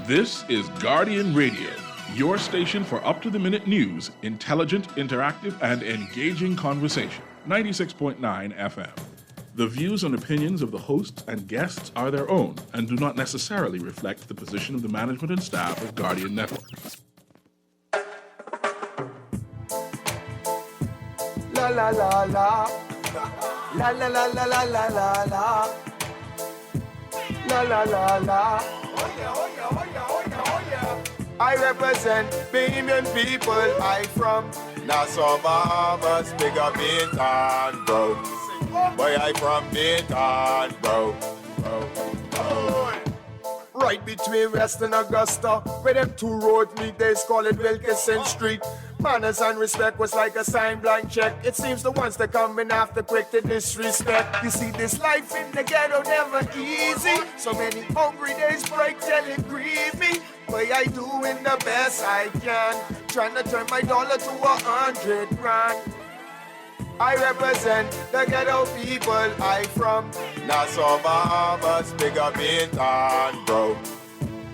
This is Guardian Radio, your station for up-to-the-minute news, intelligent, interactive, and engaging conversation. 96.9 FM. The views and opinions of the hosts and guests are their own and do not necessarily reflect the position of the management and staff of Guardian Network. La la la la. La la la la la la la la. La la la la. Oh yeah, oh yeah, oh yeah, oh yeah, oh yeah. I represent Bahamian people. I from Nassau, Bahamas, big up Bintan, bro. Boy, I from Bintan, bro. Right between West and Augusta, where them two roads meet, they call it Wilkinson Street. Manners and respect was like a sign blank check. It seems the ones that coming after quick to disrespect. You see, this life in the ghetto never easy. So many hungry days break till it grieve me. But I doing the best I can, trying to turn my dollar to 100 grand. I represent the ghetto people. I from Nassau, Bahamas, big up Bintan, bro.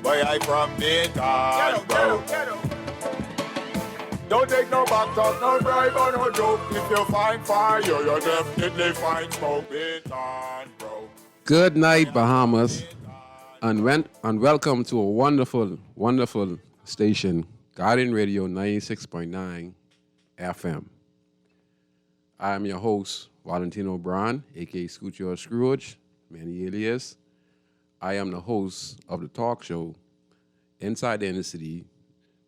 Boy, I from Bintan, bro. Ghetto. Don't take no back talk, no bribe or no joke. If you find fire, you definitely find smoke. Bintan, bro. Good night, Bahamas, and welcome to a wonderful, wonderful station, Guardian Radio 96.9 FM. I'm your host, Valentino Brown, a.k.a. Scoochie Scrooge, many alias. I am the host of the talk show, Inside the Inner City,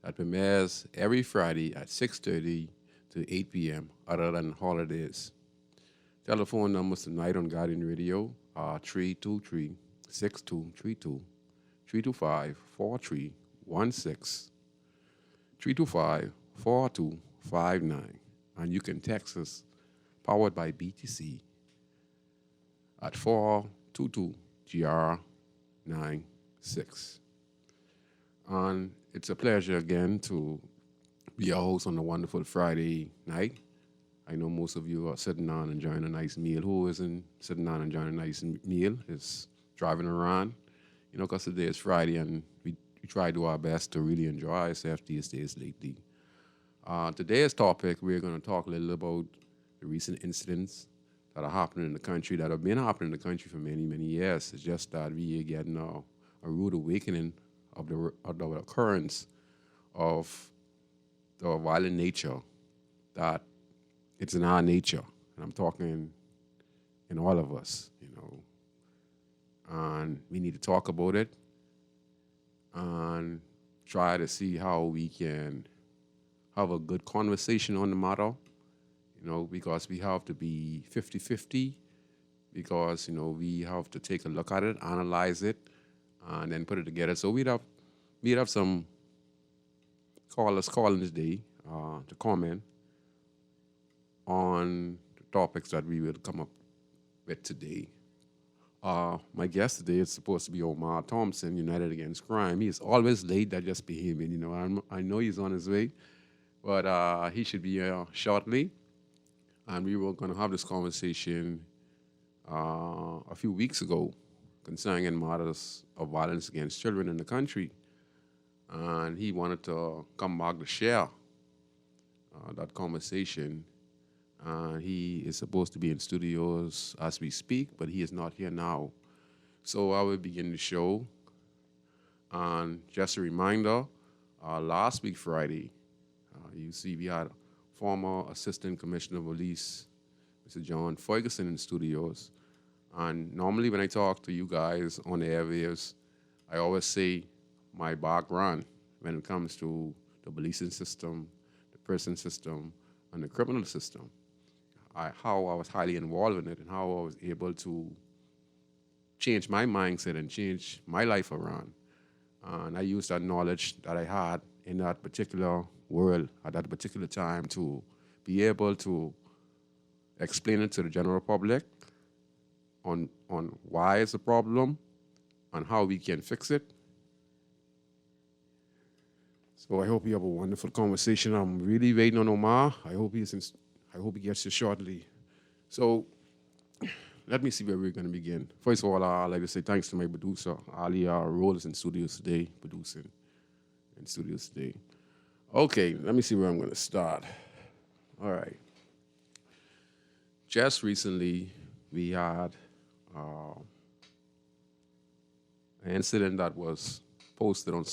that premieres every Friday at 6:30 to 8 p.m., other than holidays. Telephone numbers tonight on Guardian Radio are 323-6232, 325-4316, 325-4259, and you can text us powered by BTC at 422-GR96. And it's a pleasure again to be your host on a wonderful Friday night. I know most of you are sitting down enjoying a nice meal. Who isn't sitting down enjoying a nice meal is driving around, because today is Friday and we try to do our best to really enjoy ourselves these days lately. Today's topic, we're going to talk a little about the recent incidents that are happening in the country, that have been happening in the country for many, many years. It's just that we are getting a rude awakening of the occurrence of the violent nature that it's in our nature. And I'm talking in all of us, And we need to talk about it and try to see how we can have a good conversation on the matter. Because we have to be 50-50, because, we have to take a look at it, analyze it, and then put it together. So we'd have some callers calling today to comment on the topics that we will come up with today. My guest today is supposed to be Omar Thompson, United Against Crime. He is always late. That just be him. I know he's on his way, but he should be here shortly. And we were going to have this conversation a few weeks ago concerning matters of violence against children in the country. And he wanted to come back to share that conversation. He is supposed to be in studios as we speak, but he is not here now. So I will begin the show. And just a reminder, last week Friday, you see we had former Assistant Commissioner of Police, Mr. John Ferguson, in studios. And normally when I talk to you guys on the airwaves, I always say my background when it comes to the policing system, the prison system, and the criminal system. How I was highly involved in it and how I was able to change my mindset and change my life around. And I used that knowledge that I had in that particular world at that particular time to be able to explain it to the general public on why it's a problem and how we can fix it. So I hope you have a wonderful conversation. I'm really waiting on Omar. I hope he gets here shortly. So let me see where we're going to begin. First of all, I'd like to say thanks to my producer, Ali Rolls in studios today, producing in studios today. Okay, let me see where I'm going to start. All right. Just recently, we had an incident that was posted on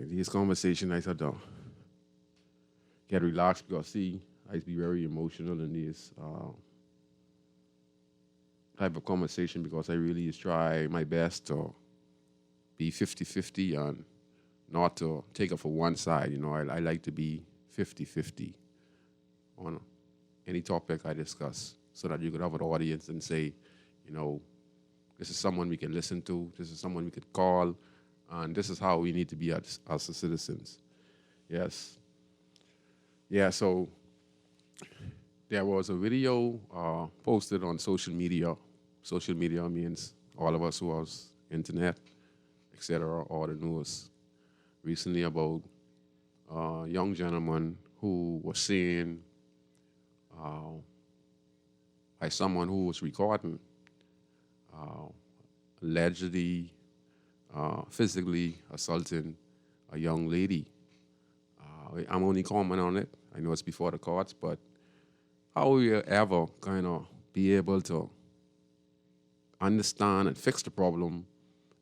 these conversations, I thought, get relaxed because, see, I used to be very emotional in this type of conversation because I really just try my best to be 50-50 and not to take it for one side. You know, I like to be 50-50 on any topic I discuss so that you could have an audience and say, you know, this is someone we can listen to, this is someone we could call, and this is how we need to be as citizens. Yes. Yeah, so there was a video posted on social media. Social media means all of us who has internet, etc., or the news. Recently about a young gentleman who was seen by someone who was recording, allegedly physically assaulting a young lady. I'm only commenting on it. I know it's before the courts, but how will you ever kind of be able to understand and fix the problem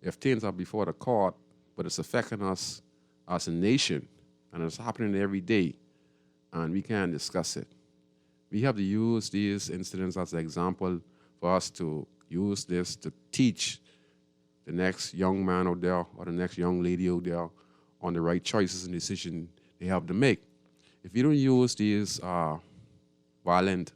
if things are before the court, but it's affecting us as a nation, and it's happening every day, and we can't discuss it? We have to use these incidents as an example for us to use this to teach the next young man out there or the next young lady out there on the right choices and decisions they have to make. If you don't use these violent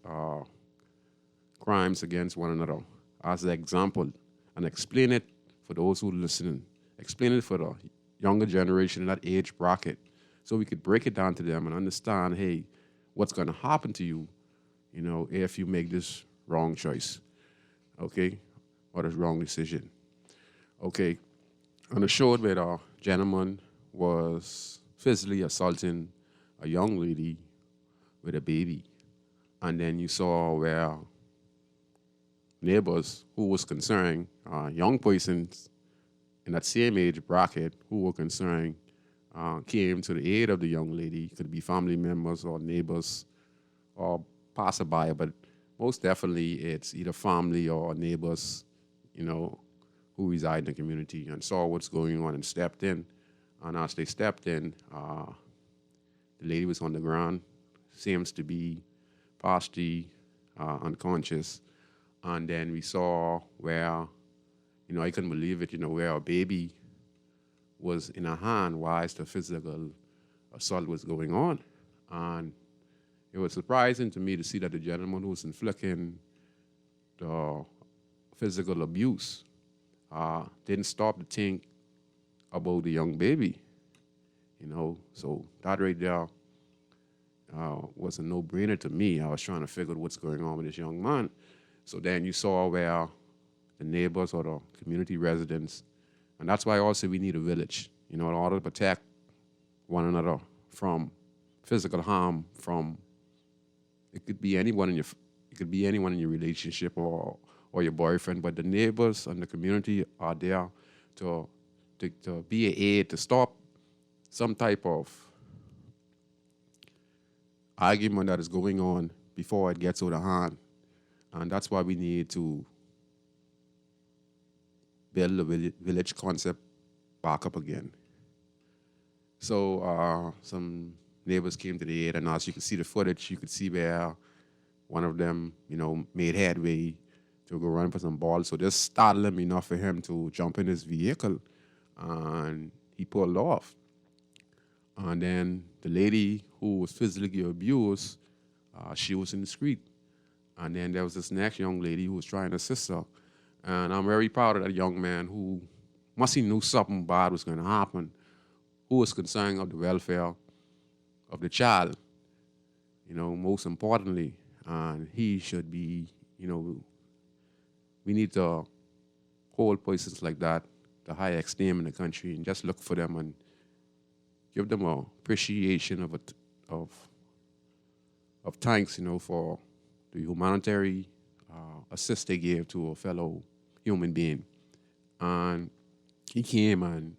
crimes against one another as an example and explain it for those who are listening, explain it for the younger generation in that age bracket so we could break it down to them and understand, hey, what's going to happen to you, you know, if you make this wrong choice, okay, or this wrong decision. Okay, on the show where a gentleman was physically assaulting a young lady with a baby, and then you saw where neighbors who was concerned, young persons in that same age bracket who were concerned, came to the aid of the young lady. Could be family members or neighbors or passerby, but most definitely it's either family or neighbors, you know, who reside in the community and saw what's going on and stepped in. And as they stepped in, the lady was on the ground, seems to be partially unconscious. And then we saw where, you know, I couldn't believe it, you know, where a baby was in her hand whilst the physical assault was going on. And it was surprising to me to see that the gentleman who was inflicting the physical abuse didn't stop to think about the young baby, you know. So that right there was a no-brainer to me. I was trying to figure out what's going on with this young man. So then you saw where the neighbors or the community residents, and that's why also we need a village, you know, in order to protect one another from physical harm. From it could be anyone in your relationship or your boyfriend, but the neighbors and the community are there to be an aid to stop some type of argument that is going on before it gets out of hand. And that's why we need to build the village concept back up again. So some neighbors came to the aid, and as you could see the footage, you could see where one of them, you know, made headway to go run for some balls. So this startled him enough for him to jump in his vehicle, and he pulled off. And then the lady who was physically abused, she was in the street. And then there was this next young lady who was trying to assist her. And I'm very proud of that young man who must have knew something bad was going to happen, who was concerned of the welfare of the child, you know, most importantly. And he should be, you know, we need to hold persons like that to high esteem in the country and just look for them and give them an appreciation of of thanks, for the humanitarian assist they gave to a fellow human being. And he came and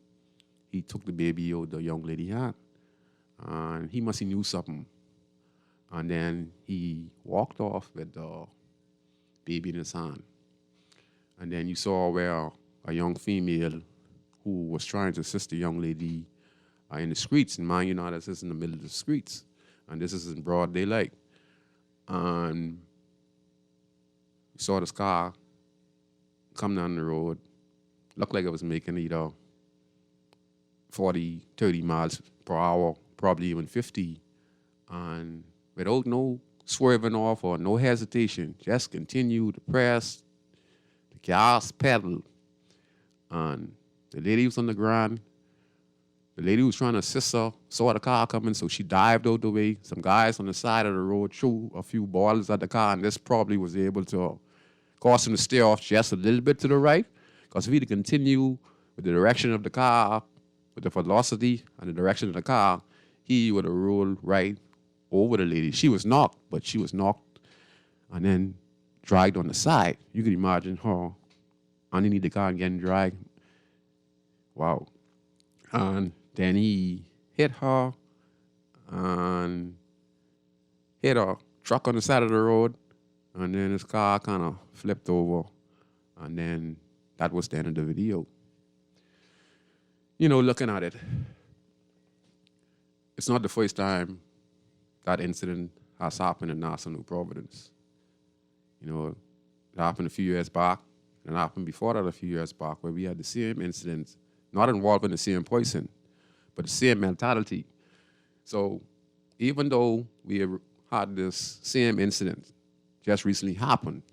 he took the baby out the young lady had. And he must have knew something. And then he walked off with the baby in his hand. And then you saw where a young female who was trying to assist the young lady in the streets. And mind you, now this is in the middle of the streets. And this is in broad daylight. And you saw this car come down the road. Looked like it was making either 40, 30 miles per hour, probably even 50. And without no swerving off or no hesitation, just continue to press the gas pedal. And the lady was on the ground. The lady was trying to assist her, saw the car coming, so she dived out the way. Some guys on the side of the road threw a few bottles at the car, and this probably was able to cause him to steer off just a little bit to the right. Because if he'd continue with the direction of the car, with the velocity and the direction of the car, he would have rolled right over the lady. She was knocked, but she was knocked and then dragged on the side. You can imagine her underneath the car and getting dragged. Wow. And then he hit her and hit a truck on the side of the road, and then his car kind of flipped over, and then that was the end of the video. Looking at it, it's not the first time that incident has happened in Nassau, New Providence. It happened a few years back, and it happened before that a few years back, where we had the same incident, not involving the same person, but the same mentality. So even though we have had this same incident just recently happened,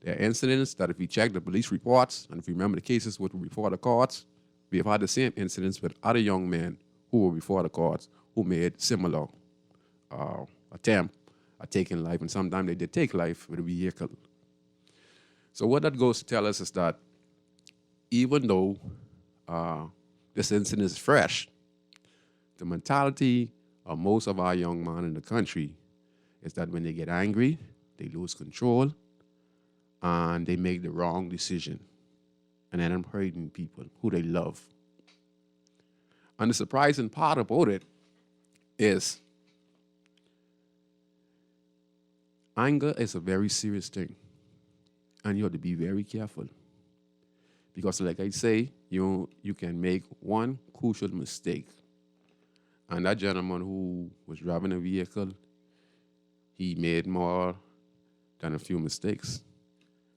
there are incidents that if we check the police reports, and if we remember the cases which were before the courts, we have had the same incidents with other young men who were before the courts who made similar attempt at taking life, and sometimes they did take life with a vehicle. So what that goes to tell us is that even though this incident is fresh, the mentality of most of our young men in the country is that when they get angry, they lose control, and they make the wrong decision. And then I'm hurting people who they love. And the surprising part about it is anger is a very serious thing. And you have to be very careful. Because like I say, you can make one crucial mistake. And that gentleman who was driving a vehicle, he made more than a few mistakes.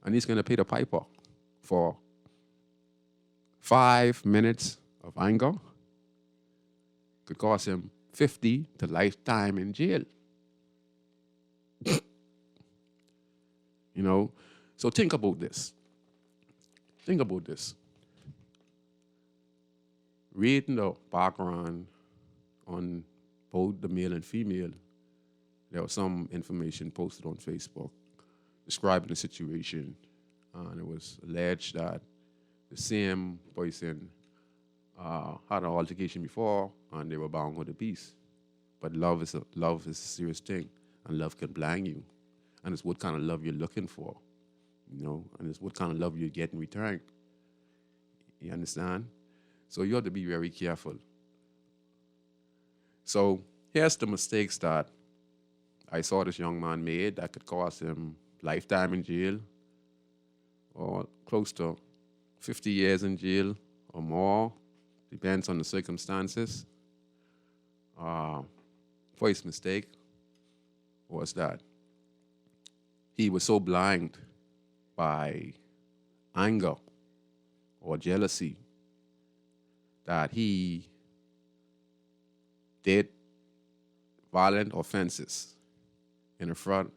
And he's going to pay the piper for 5 minutes of anger. Could cost him 50 to lifetime in jail. So think about this. Think about this. Reading the background on both the male and female, there was some information posted on Facebook describing the situation, and it was alleged that the same person had an altercation before, and they were bound with a peace. But love is a serious thing, and love can blind you, and it's what kind of love you're looking for, and it's what kind of love you get in return. You understand? So you have to be very careful. So here's the mistakes that I saw this young man made that could cost him lifetime in jail, or close to 50 years in jail or more, depends on the circumstances. First mistake was that he was so blind by anger or jealousy that he did violent offenses in front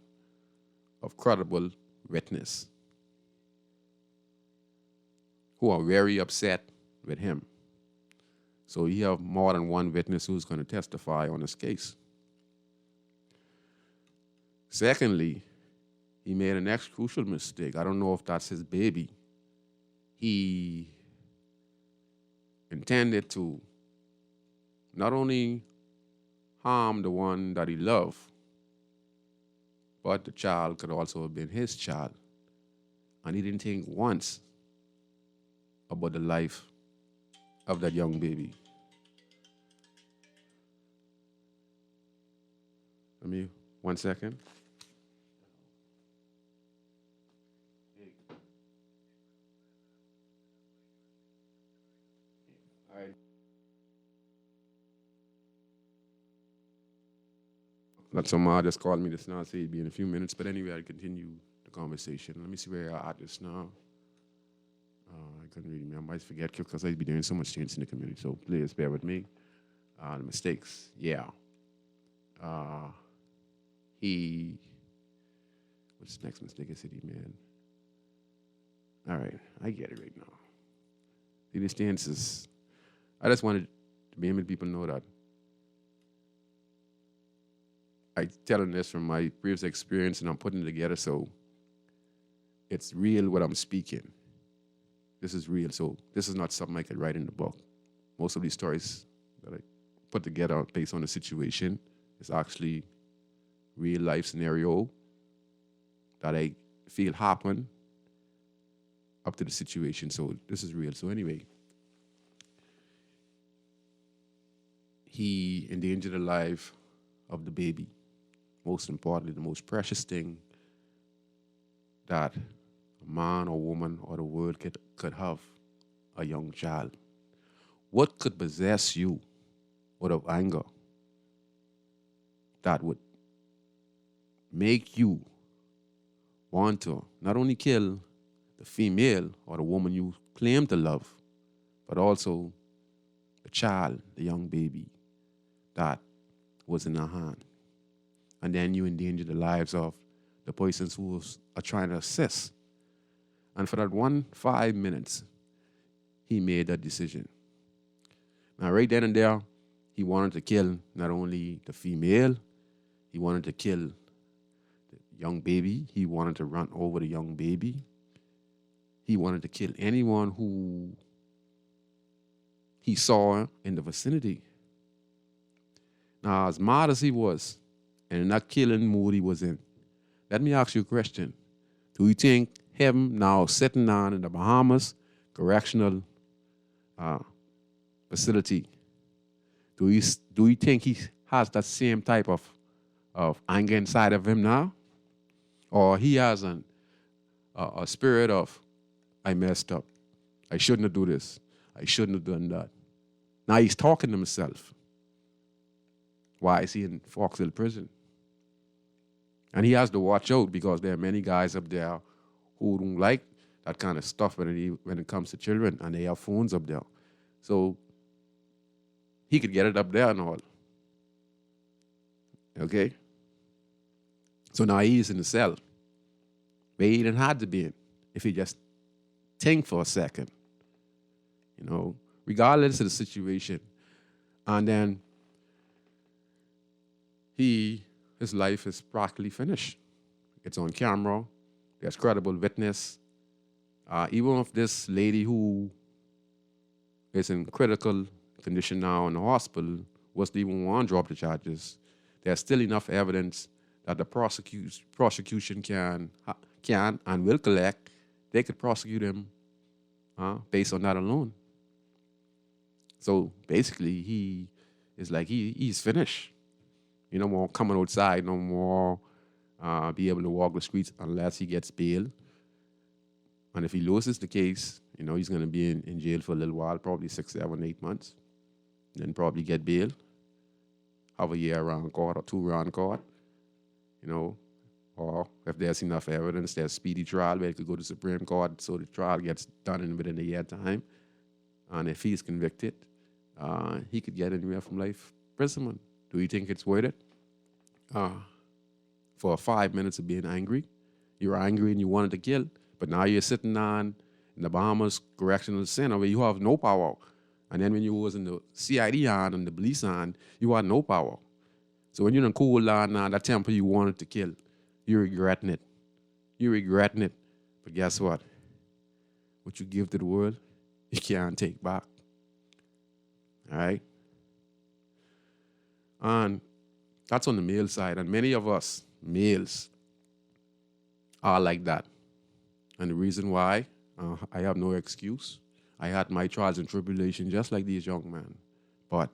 of credible witness who are very upset with him. So you have more than one witness who's going to testify on this case. Secondly, he made a next crucial mistake. I don't know if that's his baby. He intended to not only harm the one that he loved, but the child could also have been his child. And he didn't think once about the life of that young baby. Let me, 1 second. All right. Not someone just called me just now, say it'd be in a few minutes, but anyway, I'll continue the conversation. Let me see where you're at just now. I couldn't really remember. I might forget because I'd be doing so much change in the community, so please bear with me. The mistakes, yeah. What's the next mistake I said he made? All right, I get it right now. The stance is, I just wanted to be able to people know that I'm telling this from my previous experience and I'm putting it together so it's real what I'm speaking. This is real, so this is not something I could write in the book. Most of these stories that I put together based on the situation is actually real life scenario that I feel happened up to the situation. So this is real. So anyway, he endangered the life of the baby. Most importantly, the most precious thing that a man or woman or the world could have, a young child. What could possess you out of anger that would make you want to not only kill the female or the woman you claim to love, but also the child, the young baby that was in her hand? And then you endanger the lives of the persons who are trying to assist. And for that 5 minutes, he made that decision. Now, right then and there, he wanted to kill not only the female, he wanted to kill the young baby. He wanted to run over the young baby. He wanted to kill anyone who he saw in the vicinity. Now, as mad as he was, and in that killing mood he was in, let me ask you a question. Do you think him now sitting down in the Bahamas correctional facility, do you think he has that same type of anger inside of him now? Or he has a spirit of, I messed up. I shouldn't have done this. I shouldn't have done that. Now he's talking to himself. Why is he in Fox Hill prison? And he has to watch out because there are many guys up there who don't like that kind of stuff when it comes to children, and they have phones up there. So he could get it up there and all. Okay? So now he's in the cell where he didn't have to be in if he just think for a second, regardless of the situation. And then his life is practically finished. It's on camera. There's credible witness. Even if this lady who is in critical condition now in the hospital was to even want to drop the charges, there's still enough evidence that the prosecution can and will collect. They could prosecute him based on that alone. So basically, he's finished. No more coming outside, no more be able to walk the streets unless he gets bail. And if he loses the case, he's going to be in jail for a little while, probably 6, 7, 8 months. Then probably get bail, have a year around court or 2 around court, or if there's enough evidence, there's speedy trial where he could go to Supreme Court so the trial gets done within a year time. And if he's convicted, he could get anywhere from life imprisonment. Do you think it's worth it? For 5 minutes of being angry, you were angry and you wanted to kill, but now you're sitting on in the Bahamas Correctional Center where you have no power. And then when you was in the CID and the police hand, you had no power. So when you're in cool down now, that temper you wanted to kill, you're regretting it. You're regretting it. But guess what? What you give to the world, you can't take back. All right? And that's on the male side. And many of us, males, are like that. And the reason why, I have no excuse. I had my trials and tribulations just like these young men. But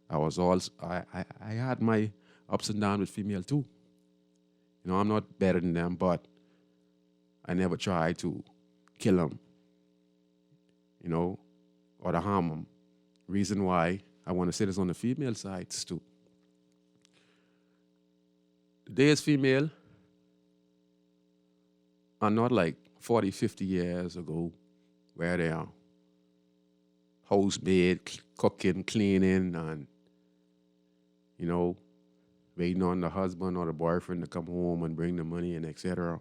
I was also, I had my ups and downs with female too. You know, I'm not better than them, but I never tried to kill them, you know, or to harm them. Reason why I want to say this on the female sides too. Today's female are not like 40, 50 years ago where they are housemaid, cooking, cleaning, and, you know, waiting on the husband or the boyfriend to come home and bring the money and etc.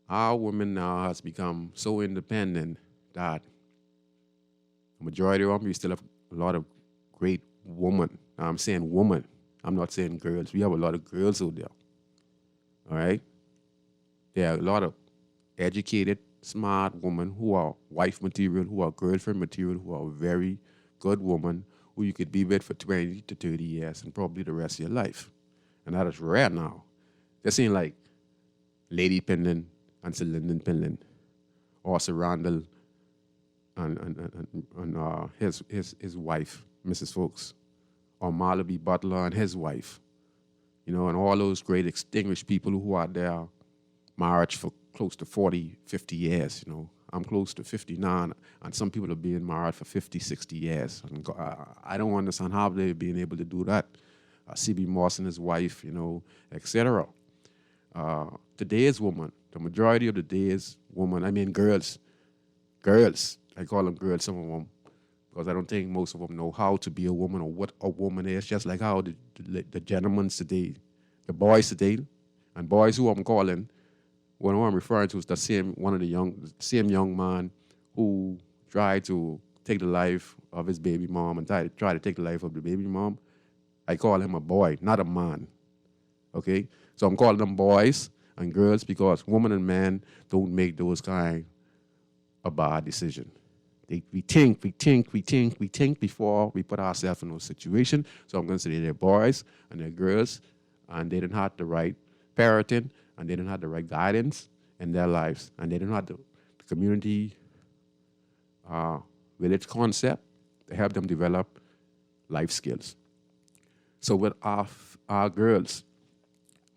Our women now has become so independent that the majority of them, we still have a lot of great women. Now, I'm saying women. I'm not saying girls. We have a lot of girls out there. All right? There are a lot of educated, smart women who are wife material, who are girlfriend material, who are very good women who you could be with for 20 to 30 years and probably the rest of your life. And that is rare now. This ain't like Lady Penland and Sir Lyndon Penland or Sir Randall and his wife, Mrs. Fox, or Marla B. Butler and his wife, you know, and all those great distinguished people who are there married for close to 40, 50 years, you know. I'm close to 59, and some people are being married for 50, 60 years. And I don't understand how they're being able to do that. C.B. Moss and his wife, you know, etc. Today's woman, the majority of today's woman, I mean girls, I call them girls, some of them, because I don't think most of them know how to be a woman or what a woman is, just like how the gentlemen today, the boys today, and boys who I'm calling, what I'm referring to is the same young man who tried to take the life of his baby mom and try to take the life of the baby mom. I call him a boy, not a man. Okay? So I'm calling them boys and girls because women and men don't make those kind of bad decisions. We think before we put ourselves in those situations. So I'm going to say they're boys and they're girls, and they didn't have the right parenting, and they didn't have the right guidance in their lives, and they didn't have the community village concept to help them develop life skills. So with our girls,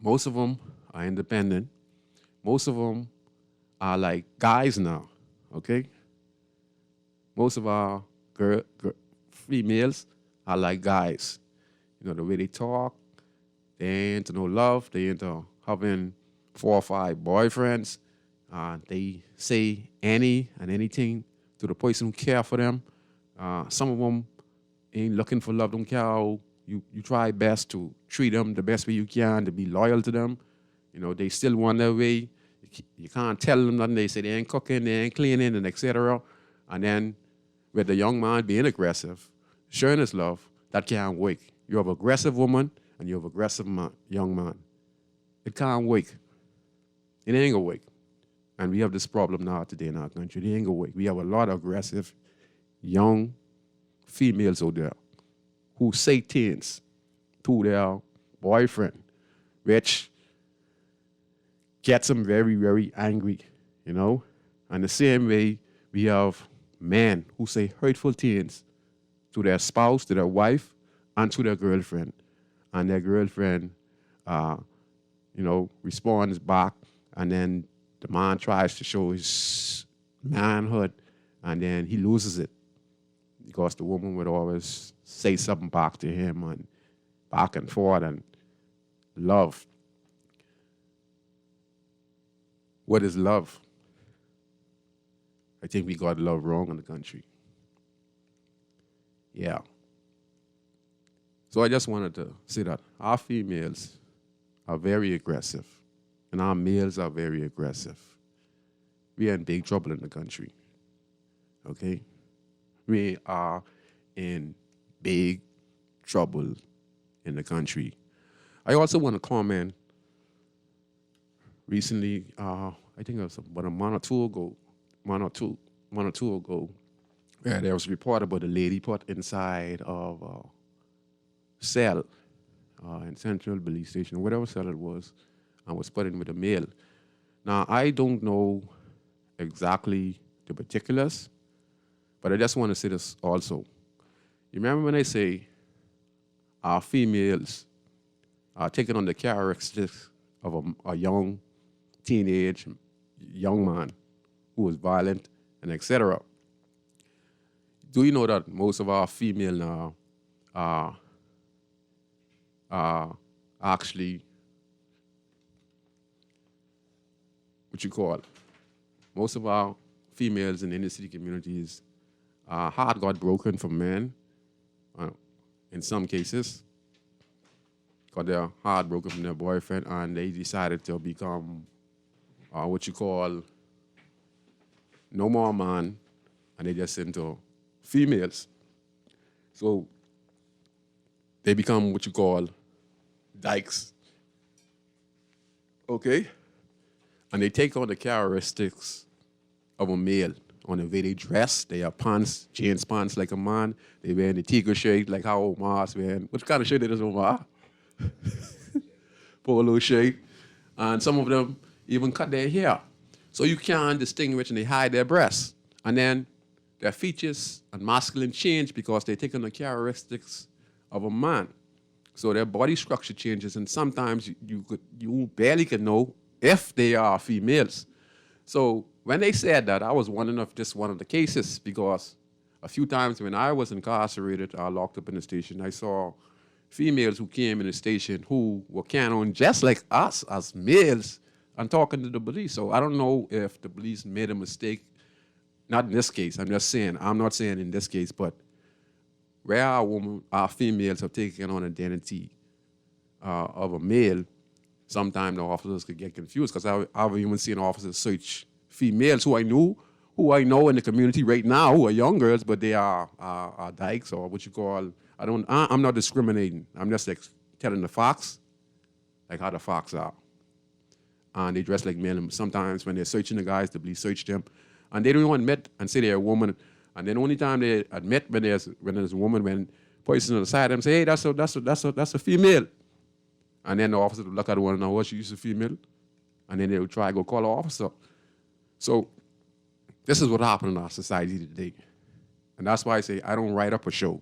most of them are independent. Most of them are like guys now, okay? Most of our females are like guys. You know, the way they talk, they ain't into no love, they into having 4 or 5 boyfriends. They say any and anything to the person who care for them. Some of them ain't looking for love, don't care how you try best to treat them the best way you can, to be loyal to them. You know, they still want their way. You can't tell them nothing. They say they ain't cooking, they ain't cleaning, and etc. And then with the young man being aggressive, showing his love, that can't work. You have an aggressive woman and you have an aggressive young man. It can't work. It ain't gonna work. And we have this problem now today in our country. It ain't gonna work. We have a lot of aggressive young females out there who say things to their boyfriend, which gets them very, very angry, you know? And the same way, we have men who say hurtful things to their spouse, to their wife, and to their girlfriend. And their girlfriend, you know, responds back, and then the man tries to show his manhood, and then he loses it because the woman would always say something back to him and back and forth and love. What is love? I think we got love wrong in the country. Yeah. So I just wanted to say that our females are very aggressive, and our males are very aggressive. We are in big trouble in the country, okay? We are in big trouble in the country. I also want to comment recently, I think it was about a month or two ago, where there was a report about a lady put inside of a cell in Central Police Station, whatever cell it was, and was put in with a male. Now, I don't know exactly the particulars, but I just want to say this also. You remember when I say our females are taking on the characteristics of a young teenage young man who was violent and etc. Do you know that most of our female now are actually what you call, most of our females in inner city communities, heart got broken from men in some cases, got their heart broken from their boyfriend, and they decided to become what you call no more man, and they just into females. So they become what you call dykes. Okay? And they take on the characteristics of a male on the way they dress. They have pants, jeans pants like a man. They wear the tiger shirt like how Omar's wearing. What kind of shirt is Omar? Polo shirt. And some of them even cut their hair. So you can't distinguish, and they hide their breasts. And then their features and masculine change because they take on the characteristics of a man. So their body structure changes, and sometimes you barely can know if they are females. So when they said that, I was wondering if this one of the cases, because a few times when I was incarcerated, locked up in the station, I saw females who came in the station who were carrying on just like us as males and talking to the police. So I don't know if the police made a mistake. Not in this case. I'm just saying, I'm not saying in this case, but where our females have taken on identity of a male, sometimes the officers could get confused, because I've even seen officers search females who I know in the community right now who are young girls, but they are dykes, or what you call, I'm not discriminating. I'm just like telling the facts, like how the facts are. And they dress like men. And sometimes when they're searching the guys, the police search them, and they don't even admit and say they're a woman. And then the only time they admit when there's a woman, when person on the side of them say, hey, that's a female. And then the officer will look at one and know, what, she's a female? And then they will try to go call the officer. So this is what happened in our society today. And that's why I say I don't write up a show.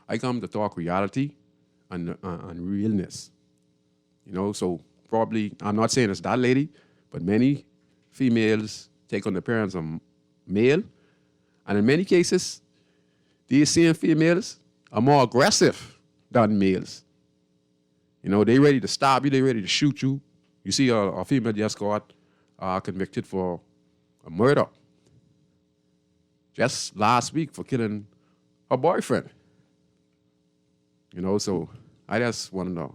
I come to talk reality and realness. You know, so probably, I'm not saying it's that lady, but many females take on the appearance of male. And in many cases, these same females are more aggressive than males. You know, they ready to stab you, they ready to shoot you. You see a female just got convicted for a murder just last week for killing her boyfriend. You know, so I just wanted to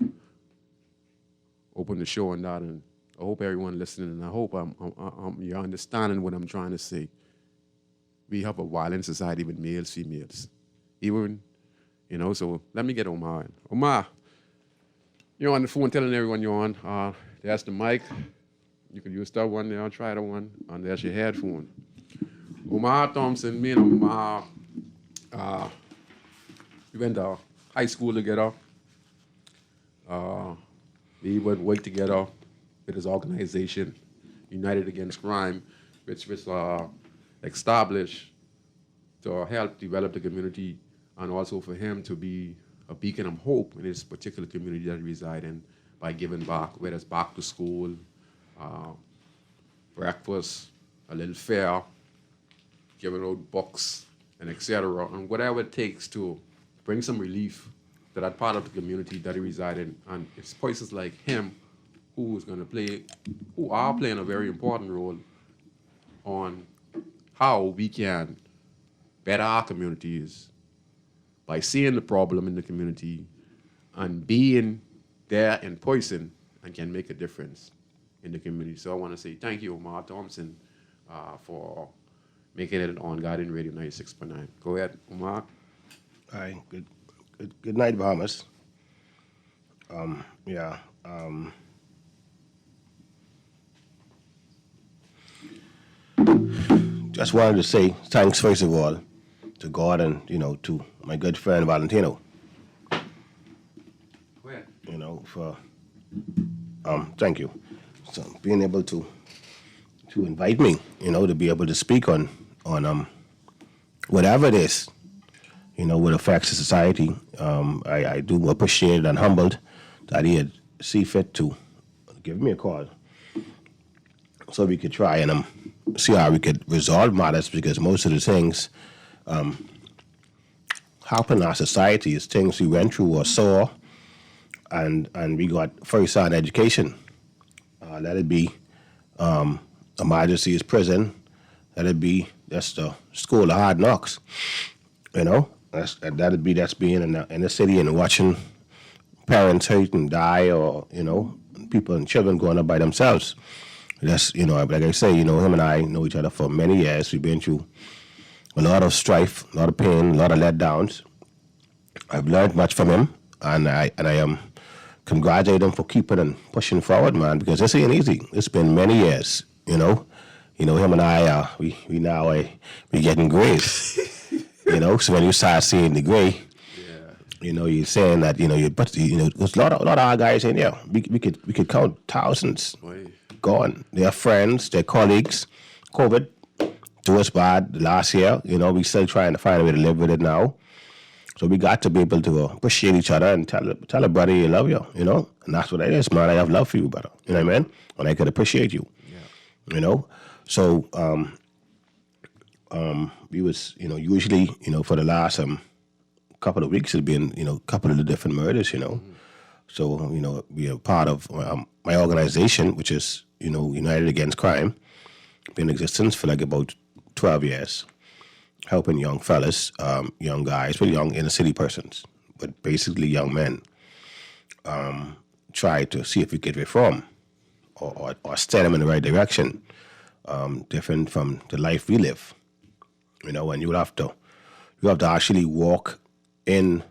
open the show on that, and I hope everyone listening, and I hope you're understanding what I'm trying to say. We have a violent society with males, females. Even, you know, so let me get Omar in. Omar, you're on the phone telling everyone you're on. There's the mic. You can use that one there, try that one, and there's your headphone. Omar Thompson, me and Omar, we went to high school together. We would work together with his organization, United Against Crime, which was established to help develop the community, and also for him to be a beacon of hope in this particular community that he resides in by giving back, whether it's back to school, breakfast, a little fair, giving out books, and etc., and whatever it takes to bring some relief to that part of the community that he resides in. And it's places like him who are playing a very important role on how we can better our communities by seeing the problem in the community and being there in person and can make a difference in the community. So I want to say thank you, Omar Thompson, for making it on Guardian Radio 96.9. Go ahead, Omar. Hi, good night, Bahamas. Just wanted to say thanks, first of all, to God and, to my good friend Valentino. Go ahead. Thank you. so being able to invite me, to be able to speak on whatever it is, what affects the society. I do appreciate it and humbled that he had see fit to give me a call so we could try and see how we could resolve matters, because most of the things happen in our society is things we went through or saw, and we got first-hand education. Let it be emergency prison, let it be that's the school of hard knocks. That's being in the city and watching parents hurt and die, or people and children growing up by themselves. That's like I say, him and I know each other for many years. We've been through a lot of strife, a lot of pain, a lot of letdowns. I've learned much from him, and I congratulate him for keeping and pushing forward, man, because this ain't easy. It's been many years, him and I, we now we getting grays, So when you start seeing the gray, you're saying that there's a lot of our guys in there. We could count thousands gone. Their friends, their colleagues. COVID do us bad last year. We still trying to find a way to live with it now. So we got to be able to appreciate each other and tell a brother you love you, and that's what it is, man. I have love for you, brother. You know what I mean? And I could appreciate you. Yeah. So we was, usually, for the last couple of weeks, it's been, a couple of the different murders, So, we are part of my organization, which is, United Against Crime, been in existence for like about 12 years, helping young fellas, young guys, really young inner city persons, but basically young men, try to see if we could reform or steer them in the right direction, different from the life we live. And you have to actually walk in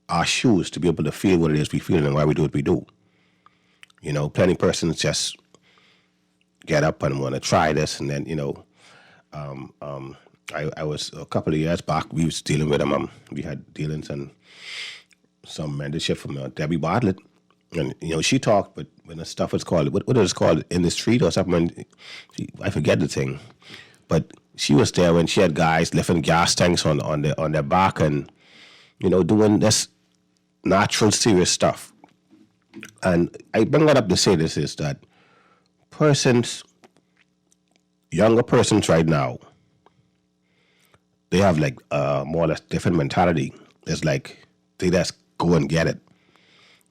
our shoes to be able to feel what it is we feel and why we do what we do. Plenty of persons just get up and want to try this, and then, I was a couple of years back, we was dealing with them. We had dealings and some mentorship from Debbie Bartlett, and she talked, but when the stuff was called, what is it called, in the street or something? I forget the thing, but she was there when she had guys lifting gas tanks on their back and doing this natural serious stuff. And I bring that up to say this is that younger persons right now, they have like more or less different mentality. It's like they just go and get it.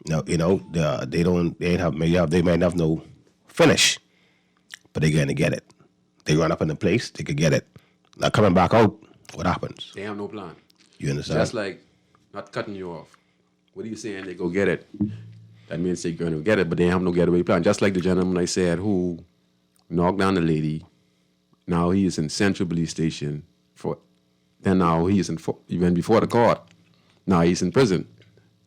They might have no finish, but they're gonna get it. They run up in the place, they could get it. Now coming back out, what happens? They have no plan. You understand? Just like, not cutting you off. What are you saying? They go get it. That means they're going to get it, but they have no getaway plan. Just like the gentleman I said who knocked down the lady. Now he is in Central Police Station now he went before the court. Now he's in prison.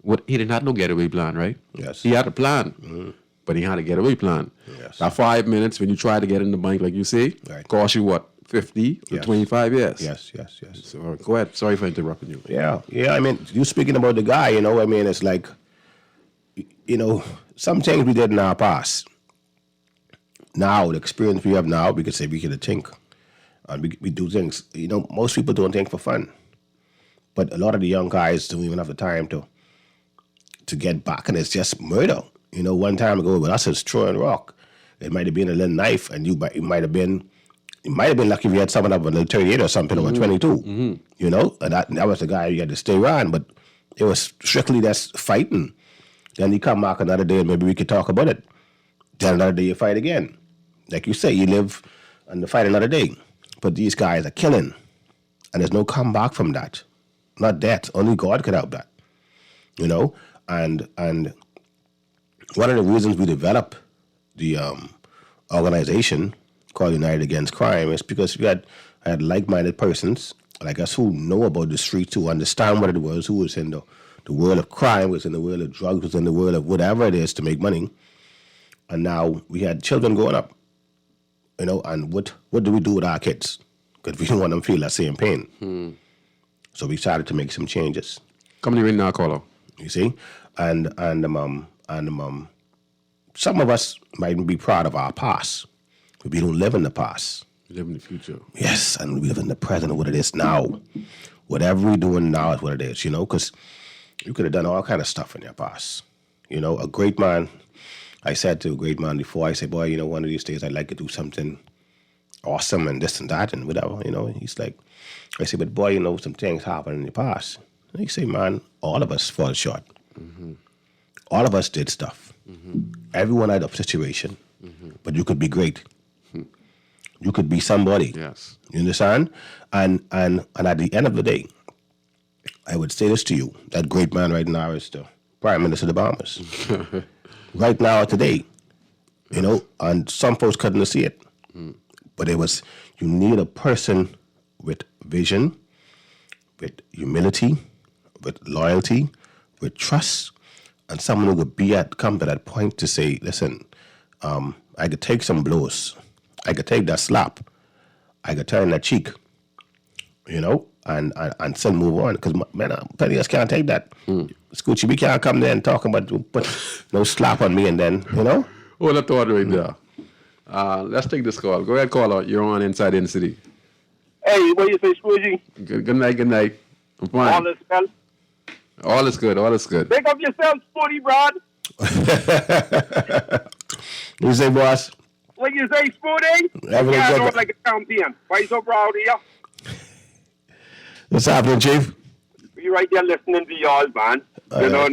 He didn't have no getaway plan, right? Yes. He had a plan, but he had a getaway plan. Yes. That 5 minutes when you try to get in the bank, like you say, right, cost you what, 50 to 25 years? Yes. So go ahead. Sorry for interrupting you. Yeah. I mean, you speaking about the guy, it's like, some things we did in our past. Now, the experience we have now, we could say we could think. And we do things. Most people don't think for fun. But a lot of the young guys don't even have the time to get back, and it's just murder. One time ago with us, it's throwing rock. It might have been a little knife, and you might have been lucky if you had someone up a little 38 or something, or 22. And that was the guy you had to stay around. But it was strictly just fighting. Then you come back another day, and maybe we could talk about it. Then another day you fight again. Like you say, you live and fight another day. But these guys are killing, and there's no comeback from that. Not death. Only God could help that. And one of the reasons we developed the organization called United Against Crime is because I had like-minded persons like us who know about the streets, who understand what it was, who was in the world of crime, was in the world of drugs, was in the world of whatever it is to make money. And now we had children growing up. And what do we do with our kids? Because we don't want them to feel that same pain. So we started to make some changes. Come in right now, caller. You see? And some of us might be proud of our past, but we don't live in the past. We live in the future. Yes, and we live in the present of what it is now. Whatever we're doing now is what it is, you know, because you could have done all kind of stuff in your past. You know, a great man, I said to a great man before, I said, boy, you know, one of these days I'd like to do something awesome and this and that and whatever, you know. He's like, I said, but boy, you know, some things happen in the past. And he say, man, all of us fall short. Mm-hmm. All of us did stuff. Mm-hmm. Everyone had a situation, but you could be great. You could be somebody. Yes. You understand? And at the end of the day, I would say this to you. That great man right now is the Prime Minister of the Bahamas. Right now, today, you know, and some folks couldn't see it. But it was, you need a person with vision, with humility, with loyalty, with trust, and someone who could come to that point to say, listen, I could take some blows. I could take that slap. I could turn that cheek, you know, and still move on. Because, man, plenty of us can't take that. Scoochie, we can't come there and talk about, put no slap on me and then, you know. Hold that thought right there. Let's take this call. Go ahead, caller. You're on Inside In City. Hey, what do you say, Scroogy? Good night, good night. I'm fine. All is well. All is good, all is good. Pick up yourself, Spooty Broad. What you say, boss? What you say, Spooty? Everything Yeah, I good, know man. it like a champion. Why you so proud of you? What's happening, Chief? You right there listening to y'all, man. You know.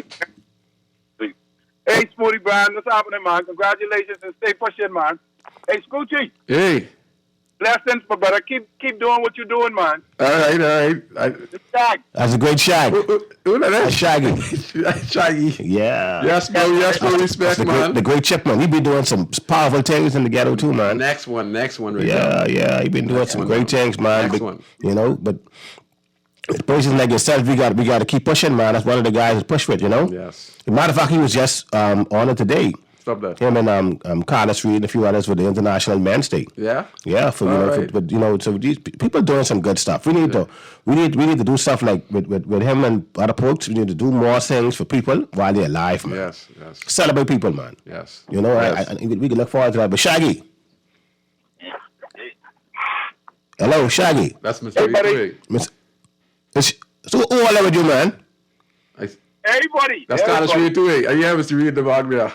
Hey, Spooty Brown, what's happening, man? Congratulations and stay pushing, man. Hey, Scoochie, Hey. blessings, but brother, keep doing what you're doing, man. All right. Just tag. That's a great shag. Who that That's is? Shaggy. Shaggy. Yeah. Yes, bro, respect, the man. great chip, man. He been doing some powerful things in the ghetto, too, man. Next one right there. Yeah. He been doing some one great now. things, man. Next But, one. you know, but persons like yourself, we got to keep pushing, man. That's one of the guys that push with, you know. Yes. As a matter of fact, he was just honored today. Stop that. Him and Carlos Reed and a few others with the International Men's Day. Yeah? Yeah, for you All know, right. but you know, so these people doing some good stuff. We need to do stuff like with him and other folks. We need to do more things for people while they're alive, man. Yes. Celebrate people, man. Yes. You know, Yes. I we can look forward to that. But Shaggy, hello, Shaggy. That's Mr. Hey, buddy. Reed. So who all that with you, man? Everybody. That's Carlos Reed too. Hey, yeah, Mr. Reed the bag there.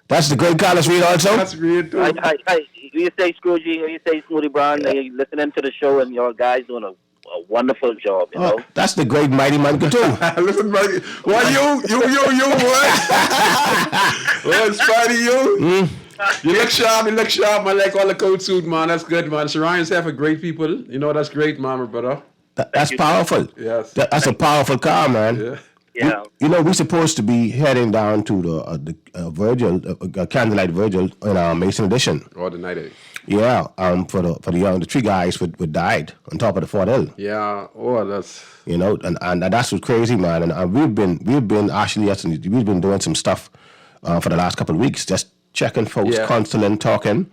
That's the great Carlos Reed also. That's Reed too. Hi. You say Scroogy, you say Smoothie Brown, you're listening to the show and your guys doing a wonderful job, you know? Oh, that's the great Mighty Man too. Listen, buddy. Why you, what? Well, Spidey, you. You look sharp, man. I like all the coat suit, man. That's good, man. Surround yourself with great people. You know, that's great, man, my brother. That's powerful. Yes. That's a powerful car, man. Yeah. Yeah. You know, we're supposed to be heading down to the Virgil, Candlelight Virgil in our Mason Edition. Or the night. Yeah, for the three guys would died on top of the Fort Hill. Yeah. Oh, that's. You know, and that's what's crazy, man. And we've been actually we've been doing some stuff for the last couple of weeks, just checking folks, Yeah. counseling, talking,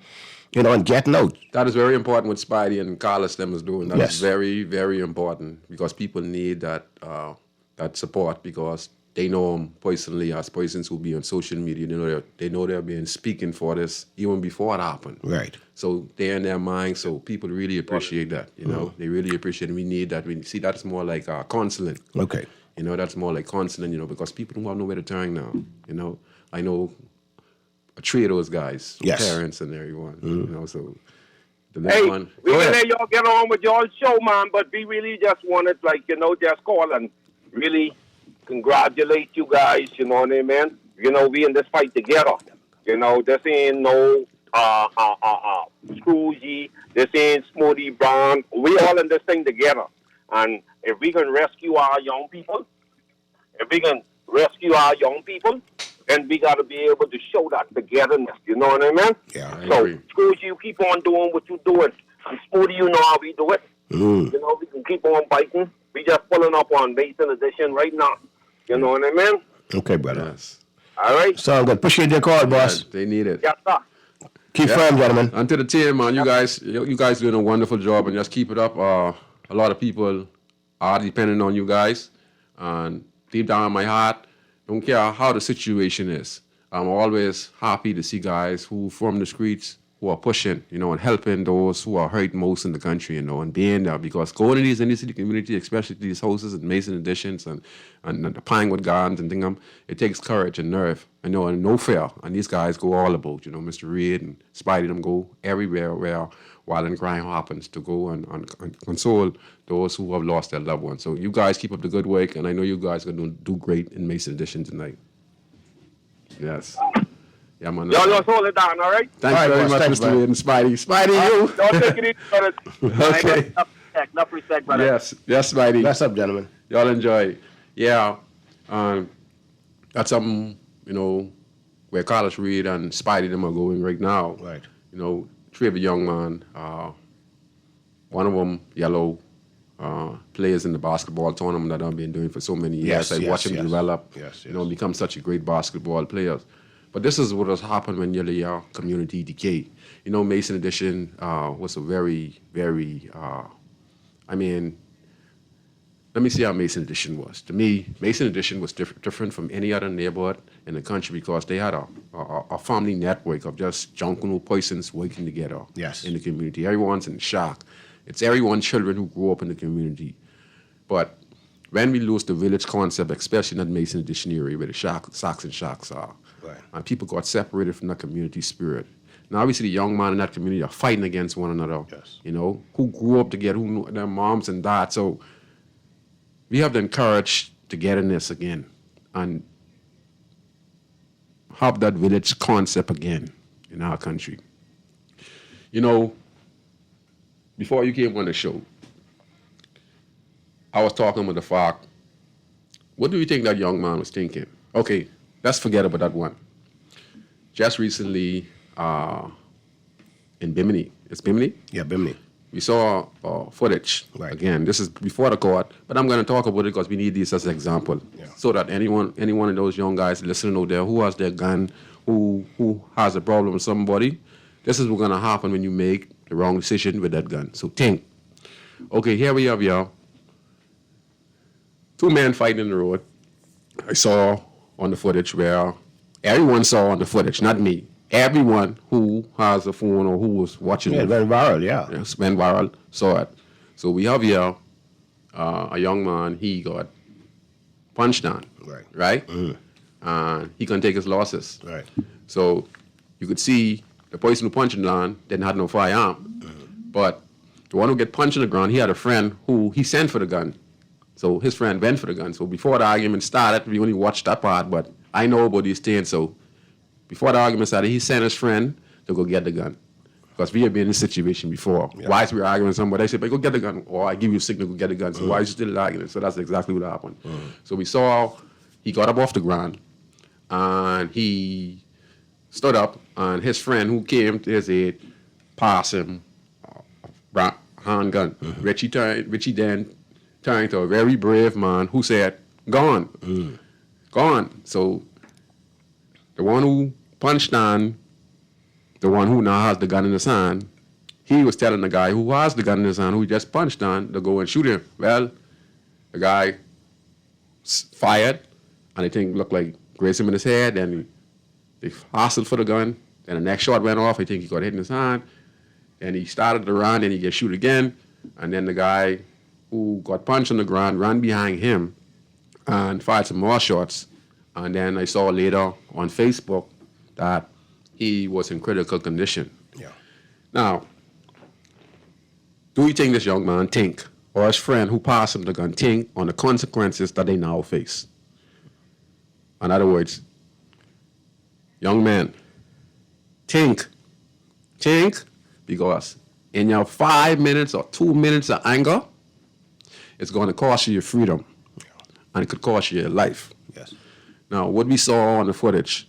you know, and getting out. That is very important what Spidey and Carlos them is doing. That Yes. is very, very important because people need that that support because they know them personally as persons who be on social media. They know they're being speaking for this even before it happened. Right. So they're in their mind. So people really appreciate that. You know, they really appreciate it. We need that. We see that's more like counseling. Okay. You know, that's more like counseling. You know, because people don't have nowhere to turn now. You know, I know three of those guys, Yes. parents and everyone. You know, so the next Hey, one. we Go can ahead. let y'all get on with y'all show, man, but we really just wanted, just call and really congratulate you guys, you know what I mean? You know, we in this fight together. You know, this ain't no Scroogy, this ain't Smoothie Brown. We all in this thing together. And if we can rescue our young people, then we got to be able to show that togetherness, you know what I mean? Yeah. I So, agree. Scrooge, you keep on doing what you're doing. And Smoothie, you know how we do it. You know, we can keep on biting. We just pulling up on Mason Edition right now. You know what I mean? Okay, brother. Yes. All right? Sound good. Appreciate your call, boss. They need it. Yes, sir. Keep Yeah. firm, gentlemen. And to the team, man, you guys doing a wonderful job, and just keep it up. A lot of people are depending on you guys, and deep down in my heart, don't care how the situation is. I'm always happy to see guys who from the streets who are pushing, and helping those who are hurt most in the country, and being there. Because going to these inner city communities, especially these houses and Mason Additions and the Pinewood Gardens and things, it takes courage and nerve, and no fear. And these guys go all about, Mr. Reed and Spidey, them go everywhere where violent crime happens to go and console those who have lost their loved ones. So you guys keep up the good work, and I know you guys are going to do great in Mason Addition tonight. Yes. Yeah, man. Y'all just hold it down, all right? Thanks All right, very boss. much, Thanks, Mr. man. Reed and Spidey, you. Don't take it easy, brothers. Okay. Enough respect, brother. Yes, Spidey. Bless up, gentlemen. Y'all enjoy. Yeah. That's something, where Carlos Reed and Spidey them are going right now. Right. Three of a young man. One of them, Yellow, plays in the basketball tournament that I've been doing for so many years. I watch him develop, Yes. become such a great basketball player. But this is what has happened when your community decay. Mason Addition was a very, very, let me see how Mason Addition was. To me, Mason Addition was different from any other neighborhood in the country because they had a family network of just jungle persons working together Yes. in the community. Everyone's in shock. It's everyone's children who grew up in the community. But when we lose the village concept, especially in that Mason Addition area where the Socks and Shacks are, Right. and people got separated from that community spirit. Now, obviously, the young man in that community are fighting against one another, Yes. who grew up together, who knew their moms and dads. So we have to encourage togetherness again and have that village concept again in our country. Before you came on the show, I was talking with the FARC. What do you think that young man was thinking? Okay, let's forget about that one. Just recently in Bimini. It's Bimini? Yeah, Bimini. We saw footage. Right. Again, this is before the court, but I'm going to talk about it because we need this as an example. Yeah. So that any one of those young guys listening out there who has their gun, who has a problem with somebody, this is what's going to happen when you make the wrong decision with that gun. So think. Okay, here we have two men fighting in the road. I saw on the footage where everyone saw on the footage, not me. Everyone who has a phone or who was watching Yeah, it went viral, yeah. Yes, went viral, saw it. So we have here a young man, he got punched on, right? And he can take his losses. Right. So you could see the person who punched him on didn't have no firearm. But the one who get punched in the ground, he had a friend who he sent for the gun. So his friend went for the gun. So before the argument started, we only watched that part, but I know about these things. So before the argument started, he sent his friend to go get the gun. Because we have been in this situation before. Yeah. Why is we arguing with somebody? They say, but go get the gun. Or I give you a signal, go get the gun. So why is you still arguing? So that's exactly what happened. So we saw he got up off the ground and he stood up and his friend who came to his aid passed him a handgun. Richie then turned to a very brave man who said, gone. Gone. So the one who punched on the one who now has the gun in his hand, he was telling the guy who has the gun in his hand, who he just punched on, to go and shoot him. Well, the guy fired, and the thing looked like grazed him in his head, and they hustled for the gun. Then the next shot went off. I think he got hit in his hand. And he started to run, and he get shoot again. And then the guy who got punched on the ground ran behind him and fired some more shots. And then I saw later on Facebook that he was in critical condition. Yeah. Now, do you think this young man think, or his friend who passed him the gun think on the consequences that they now face? In other words, young man, think, because in your 5 minutes or 2 minutes of anger, it's going to cost you your freedom, and it could cost you your life. Yes. Now, what we saw on the footage,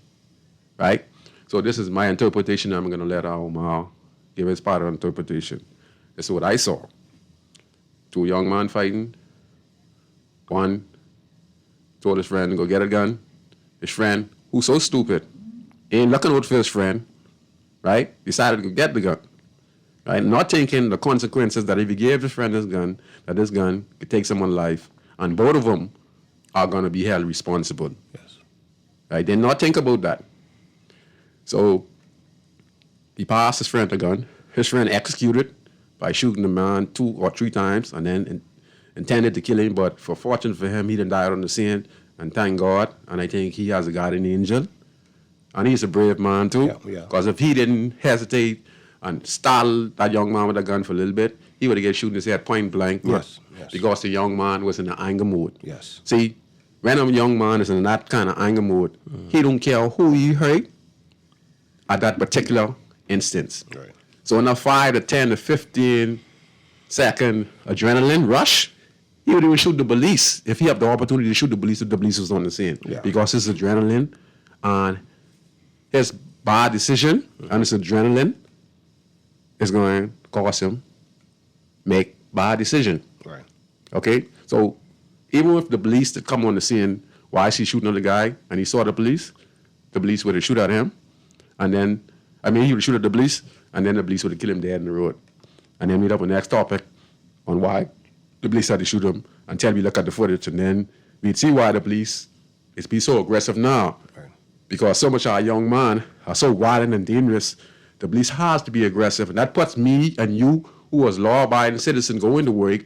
right? So this is my interpretation. I'm going to let Omar give his part of the interpretation. This is what I saw. Two young men fighting. One told his friend to go get a gun. His friend, who's so stupid, ain't looking out for his friend, right? Decided to go get the gun, right? Not thinking the consequences that if he gave his friend this gun, that this gun could take someone's life, and both of them are going to be held responsible. Yes. Right? They not think about that. So he passed his friend a gun. His friend executed by shooting the man 2 or 3 times and then intended to kill him. But for fortune for him, he didn't die on the scene. And thank God. And I think he has a guardian angel. And he's a brave man too. Yeah. Because if he didn't hesitate and startle that young man with a gun for a little bit, he would have get shot in his head point blank. Yes. Because the young man was in an anger mode. Yes. See, when a young man is in that kind of anger mode, he don't care who he hurt at that particular instance. Right. So in a 5 to 10 to 15 second adrenaline rush, he would even shoot the police. If he had the opportunity to shoot the police, if the police was on the scene. Yeah. Because his adrenaline and his bad decision and his adrenaline is going to cause him make bad decision. Right. Okay? So even if the police that come on the scene, why is he shooting at the guy and he saw the police would have shoot at him. And then, he would shoot at the police and then the police would have killed him dead in the road. And then we'd up on the next topic on why the police had to shoot him until we look at the footage. And then we'd see why the police is be so aggressive now. Right. Because so much of our young man are so wild and dangerous, the police has to be aggressive. And that puts me and you, who as law-abiding citizens going to work,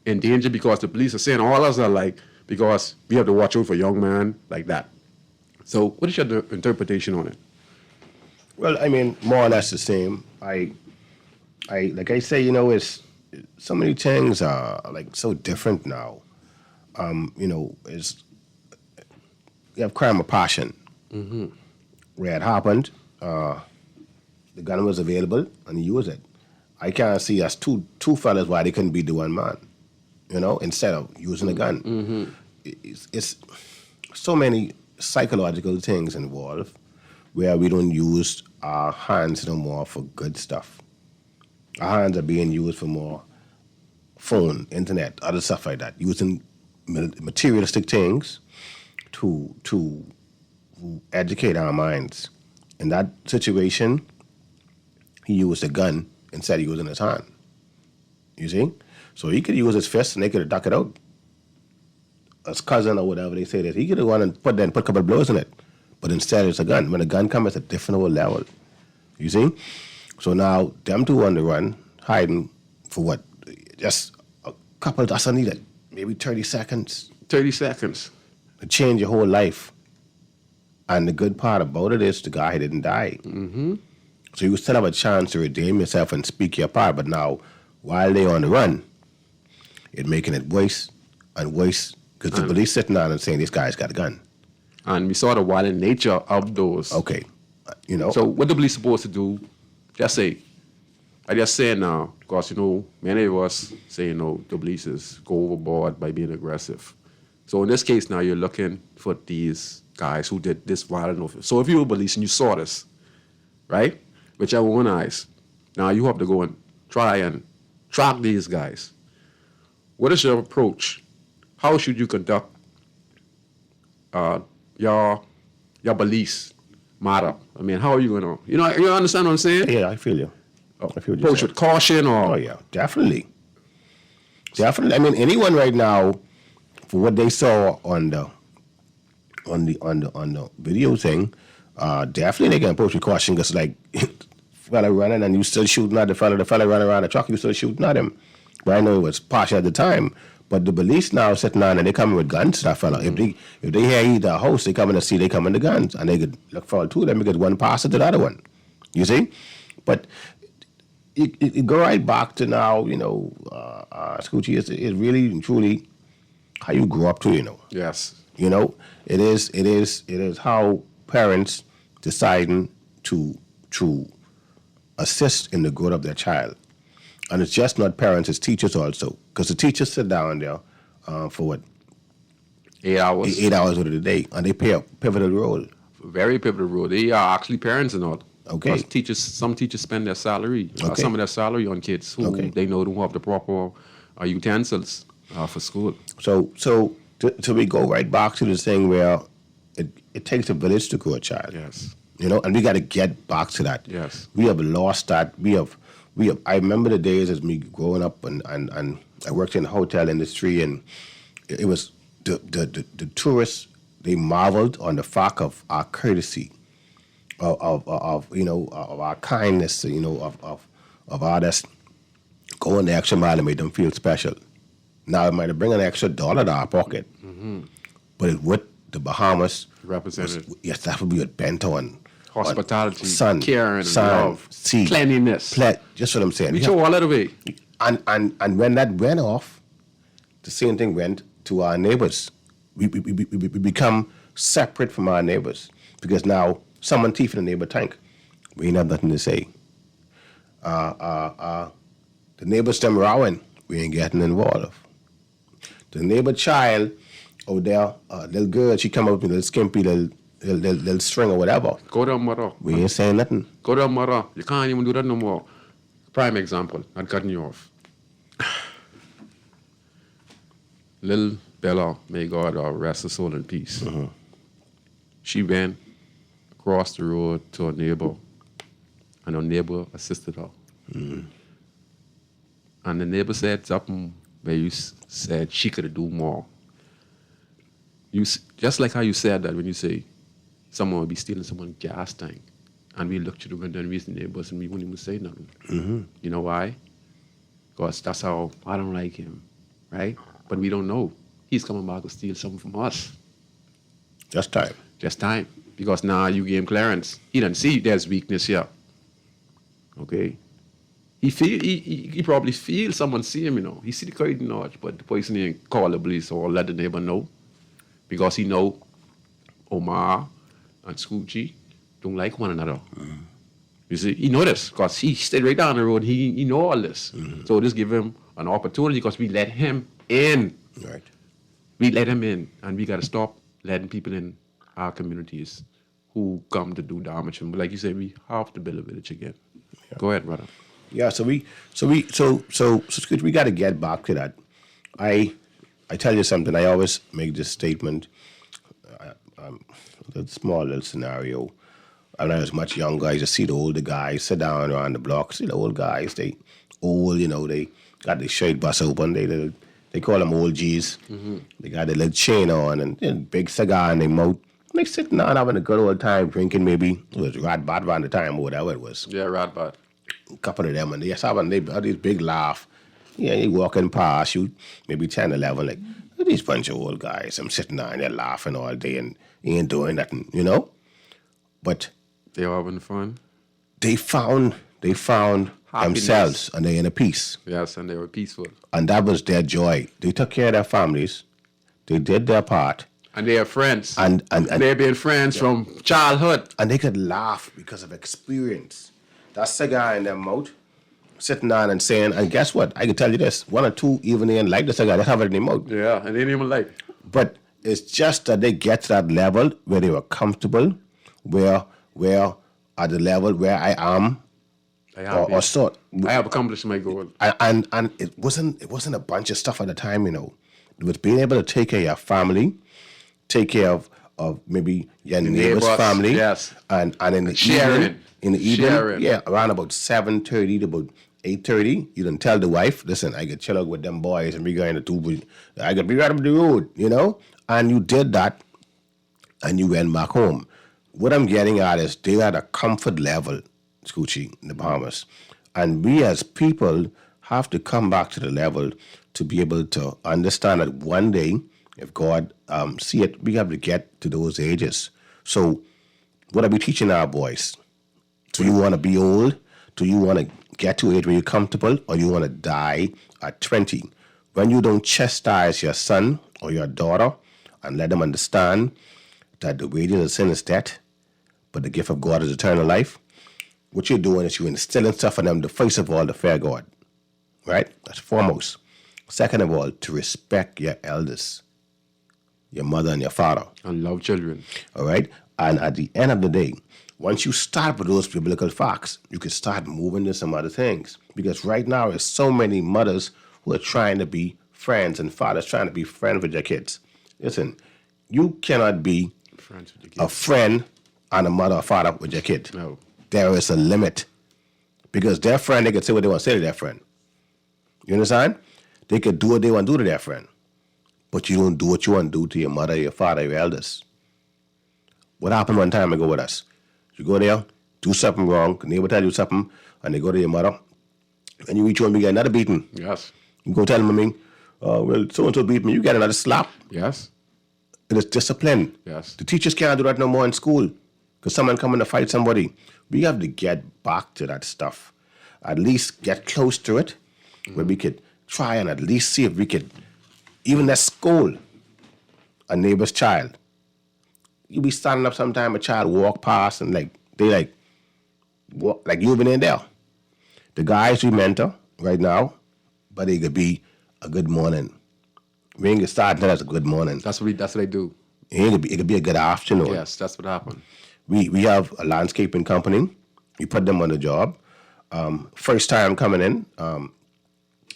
in danger because the police are saying all us are like, because we have to watch out for young man like that. So what is your interpretation on it? Well, more or less the same. I like I say, it's so many things are like so different now. It's you have crime of passion. Mm-hmm. Where it happened, the gun was available and he used it. I can't see as two fellas why they couldn't beat the one man. Instead of using a gun. Mm-hmm. It's so many psychological things involved where we don't use our hands no more for good stuff. Our hands are being used for more phone, internet, other stuff like that, using materialistic things to educate our minds. In that situation, he used a gun instead of using his hand. You see? So he could use his fist and they could have duck it out. His cousin or whatever they say that he could have gone and put a couple of blows in it. But instead it's a gun. When a gun comes, it's a different level. You see? So now them two on the run, hiding for what? Just a couple, that's all needed. Maybe 30 seconds. 30 seconds. To change your whole life. And the good part about it is the guy didn't die. Mm-hmm. So you still have a chance to redeem yourself and speak your part. But now, while they're on the run, it's making it worse and worse because the police sitting down and saying this guy's got a gun. And we saw the violent nature of those. Okay. So what the police supposed to do? Just say, I just say now, because, many of us say, the police go overboard by being aggressive. So in this case now, you're looking for these guys who did this violent offense. So if you were police and you saw this, right, with your own eyes, now you have to go and try and track these guys. What is your approach? How should you conduct your police matter? How are you going to, you understand what I'm saying? Yeah, I feel you. I feel you. Approach with caution or? Oh, yeah, definitely. Definitely. Anyone right now, for what they saw on the video thing, definitely they can approach with caution because like, fella running and you still shooting at the fella running around the truck, you still shooting at him. But I know it was partial at the time. But the police now sitting down and they coming with guns to that fella. Mm-hmm. If they hear either house, they come in to see they come in the guns. And they could look for two of them because one passes to the other one. You see? But it go right back to now, Scoochie, it's really and truly how you grew up to, Yes. It is how parents deciding to assist in the growth of their child. And it's just not parents, it's teachers also. Because the teachers sit down there for what? 8 hours. 8 hours of the day. And they play a pivotal role. Very pivotal role. They are actually parents and all. Okay. Because some teachers spend their salary, Okay. some of their salary on kids who they know don't have the proper utensils for school. So to we go right back to this thing where it takes a village to grow a child. Yes. And we got to get back to that. Yes. We have lost that. We have. I remember the days as me growing up and I worked in the hotel industry and it was the tourists, they marveled on the fact of our courtesy of our kindness, of others going the extra mile and make them feel special. Now it might bring an extra $1 to our pocket, but it would the Bahamas Represented. Yes, that would be what bent on Hospitality, sun, care, and sun, love, sea, cleanliness. Just what I'm saying. We show all of the way. And when that went off, the same thing went to our neighbors. We become separate from our neighbors because now someone thief in the neighbor tank. We ain't have nothing to say. The neighbors them rowing, we ain't getting involved. The neighbor child over there, little girl, she come up with a little skimpy, little string or whatever. Go down, mother. We ain't saying nothing. Go down, mother. You can't even do that no more. Prime example, I'm cutting you off. Little Bella, may God rest her soul in peace. She went across the road to a neighbor, and her neighbor assisted her. And the neighbor said something where you said she could do more. Just like how you said that when you say someone would be stealing someone's gas tank, and we looked through the window and we the neighbors and we wouldn't even say nothing. You know why? Because that's how I don't like him, right? But we don't know. He's coming back to steal something from us. Just time. Just time. Because now you gave him clearance. He doesn't see there's weakness here. Okay? He probably feels someone see him, He see the curtain notch, but the person ain't call the police or let the neighbor know. Because he know Omar and Scoochie don't like one another. You see, he know this because he stayed right down the road. He know all this. So this give him an opportunity because we let him in. Right. We let him in, and we got to stop letting people in our communities who come to do damage. And like you said, we have to build a village again. Yeah. Go ahead, brother. Yeah. So we got to get back to that. I tell you something. I always make this statement. A small little scenario. When I was much younger, I just see the older guys sit down around the block. See the old guys. They old, they got the shirt bust open. They call them old G's. They got the little chain on and big cigar in their mouth. They sitting down having a good old time drinking. Maybe it was Rat Bat around the time or whatever it was. Yeah, Rat Bat. A couple of them, and they just having these big laugh. Yeah, you walking past you, maybe 10, 11, like, these bunch of old guys. I'm sitting down there laughing all day and ain't doing nothing, But they were having fun. They found themselves and they're in a peace. Yes, and they were peaceful. And that was their joy. They took care of their families. They did their part. And they are friends. And they've been friends from childhood. And they could laugh because of experience. That cigar in their mouth, sitting down and saying, and guess what? I can tell you this, one or two, even they didn't like the cigar, they have it in their mouth. Yeah, and they didn't even like it. But it's just that they get to that level where they were comfortable, where at the level where I am, or so. I have accomplished my goal. And it wasn't a bunch of stuff at the time, It was being able to take care of your family, take care of maybe your neighbor's family, yes, and in the sharing. Evening, yeah, around about 7:30 to about 8:30, you done tell the wife, listen, I get chill out with them boys and we going to do, I got to be right up the road, And you did that and you went back home. What I'm getting at is they at a comfort level, Scoochie, in the Bahamas. And we as people have to come back to the level to be able to understand that one day, if God see it, we have to get to those ages. So what are we teaching our boys? Do you want to be old? Do you want to get to age where you're comfortable, or you want to die at 20? When you don't chastise your son or your daughter and let them understand that the wages of sin is death, but the gift of God is eternal life, what you're doing is you're instilling stuff in them, first of all, to fear God, right? That's foremost. Second of all, to respect your elders, your mother and your father. And love children. All right? And at the end of the day, once you start with those biblical facts, you can start moving to some other things. Because right now, there's so many mothers who are trying to be friends and fathers trying to be friends with their kids. Listen, you cannot be a friend and a mother or father with your kid. No. There is a limit. Because their friend, they can say what they want to say to their friend. You understand? They can do what they want to do to their friend. But you don't do what you want to do to your mother, your father, your elders. What happened one time ago with us? You go there, do something wrong, neighbor tell you something, and they go to your mother. And you reach home, you get another beating. Yes. You go tell them, well, so-and-so beat me, you get another slap. Yes. It is discipline. Yes. The teachers can't do that no more in school because someone coming to fight somebody. We have to get back to that stuff. At least get close to it where we could try and at least see if we could, even at school, a neighbor's child. You be standing up sometime, a child walk past and walk, like you've been in there. The guys we mentor right now, but it could be a good morning. We ain't get started as a good morning. That's what they do. It could be a good afternoon. Yes, that's what happened. We have a landscaping company. We put them on the job. First time coming in,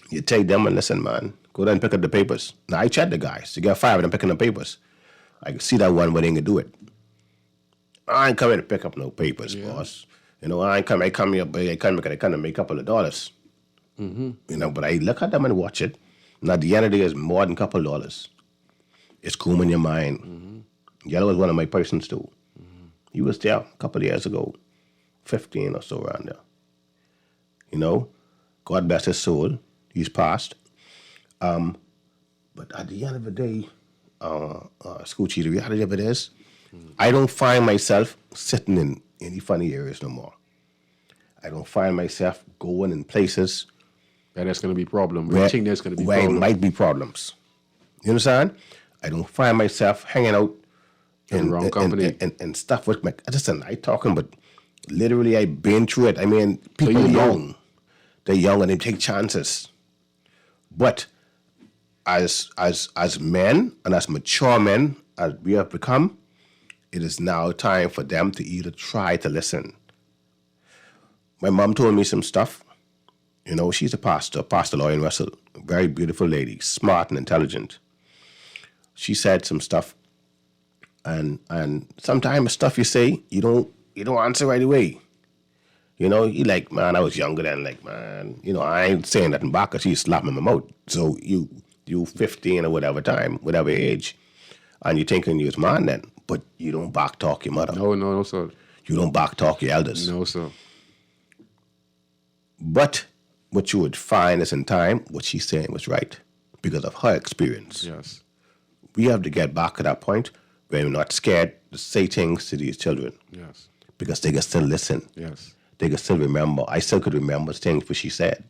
you take them and listen, man, go there and pick up the papers. Now, I check the guys. You got 5 of them picking up papers. I can see that one, but they ain't gonna do it. I ain't coming to pick up no papers, boss. I come here, but I come to make a couple of dollars. But I look at them and watch it. And at the end of the day, it's more than a couple of dollars. It's cool in your mind. Yellow was one of my persons too. He was there a couple of years ago, 15 or so around there. God bless his soul. He's passed. But at the end of the day, Scoochie, the reality of it is, I don't find myself sitting in any funny areas no more. I don't find myself going in places And there's going to be problems. We think there's going to be where problems. it might be problems. You understand? I don't find myself hanging out In the wrong company. and stuff with my. Listen, I talking, but literally I've been through it. I mean, people you are know. young. They're young and they take chances. But as men and as mature men as we have become, it is now time for them to either try to listen. My mom told me some stuff. She's a pastor, Pastor Lauren Russell, a very beautiful lady, smart and intelligent. She said some stuff, and sometimes stuff you say, you don't answer right away. You like, man, I was younger then, like, man, I ain't saying nothing back because she slapped me in my mouth. So you 15 or whatever age, and you thinking you're man then, but you don't back talk your mother. No, sir. You don't back talk your elders. No, sir. But what you would find is in time, what she's saying was right because of her experience. Yes. We have to get back to that point where we're not scared to say things to these children Yes. because they can still listen. Yes. They can still remember. I still could remember things what she said.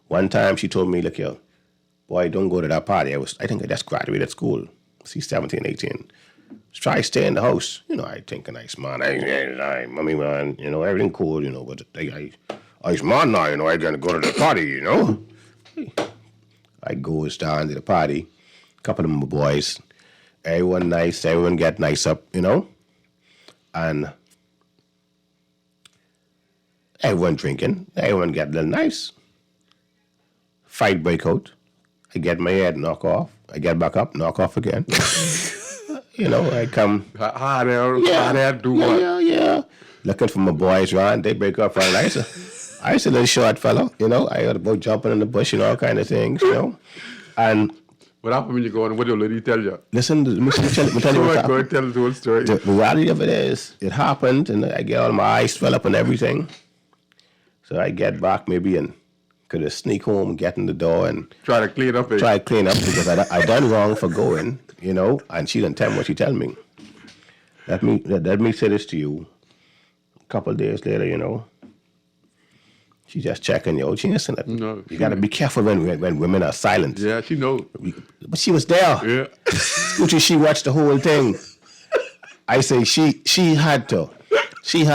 One time she told me, look here, boy, don't go to that party. I think I just graduated school. She's 17, 18. Try to stay in the house. I think a nice man. I mommy man, everything cool, but I man now, I gonna go to the party, I goes down to the party, a couple of them boys, everyone nice, everyone get nice up, and everyone drinking, everyone get a little nice. Fight break out. I get my head knock off. I get back up, knock off again. I come. How they do what? Yeah. Looking for my boys around, they break up right. I used a little short fellow, I heard about jumping in the bush and all kind of things, And What happened when you go on? What did the lady tell you? listen, let me tell you Go what ahead, go happened. and tell the whole story. The reality of it is, it happened, and I get all my eyes swell up and everything. So I get back maybe and could sneak home, get in the door, and Try to clean up. try to clean up because I done wrong for going, and she didn't tell me what she tell me. Let me say this to you. A couple of days later, she just checking you out. She ain't saying nothing. No, You got to be careful when women are silent. Yeah, she know. But she was there. Yeah. Scoochie, she watched the whole thing. I say she had to, Take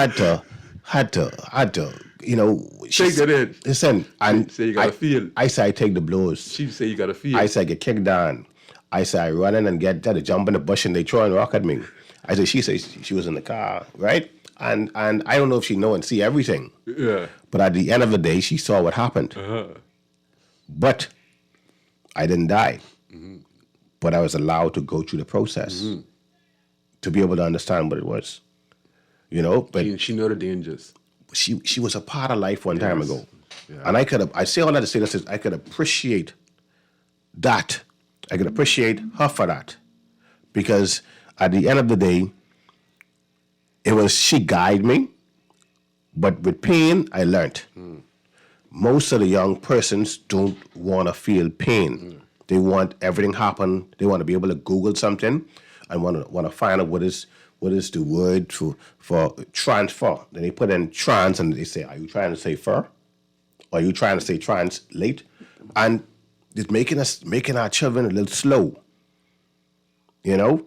it in. Listen, and Say you gotta feel. I say I take the blows. She say you gotta feel. I say I get kicked down. I say I run in and get to jump in the bush and they throw and rock at me. I say she says she was in the car, right? And I don't know if she know and see everything. Yeah. But at the end of the day, she saw what happened. But I didn't die. But I was allowed to go through the process to be able to understand what it was. But She know the dangers. she was a part of life one time Yes. ago. Yeah. And I say all that to say this is I could appreciate that. I could appreciate her for that. Because at the end of the day, she guided me, but with pain, I learned. Most of the young persons don't want to feel pain. They want everything happen. They want to be able to Google something and want to find out what is the word for transfer. Then they put in trans and they say, are you trying to say fur? Or are you trying to say translate? And it's making our children a little slow. You know?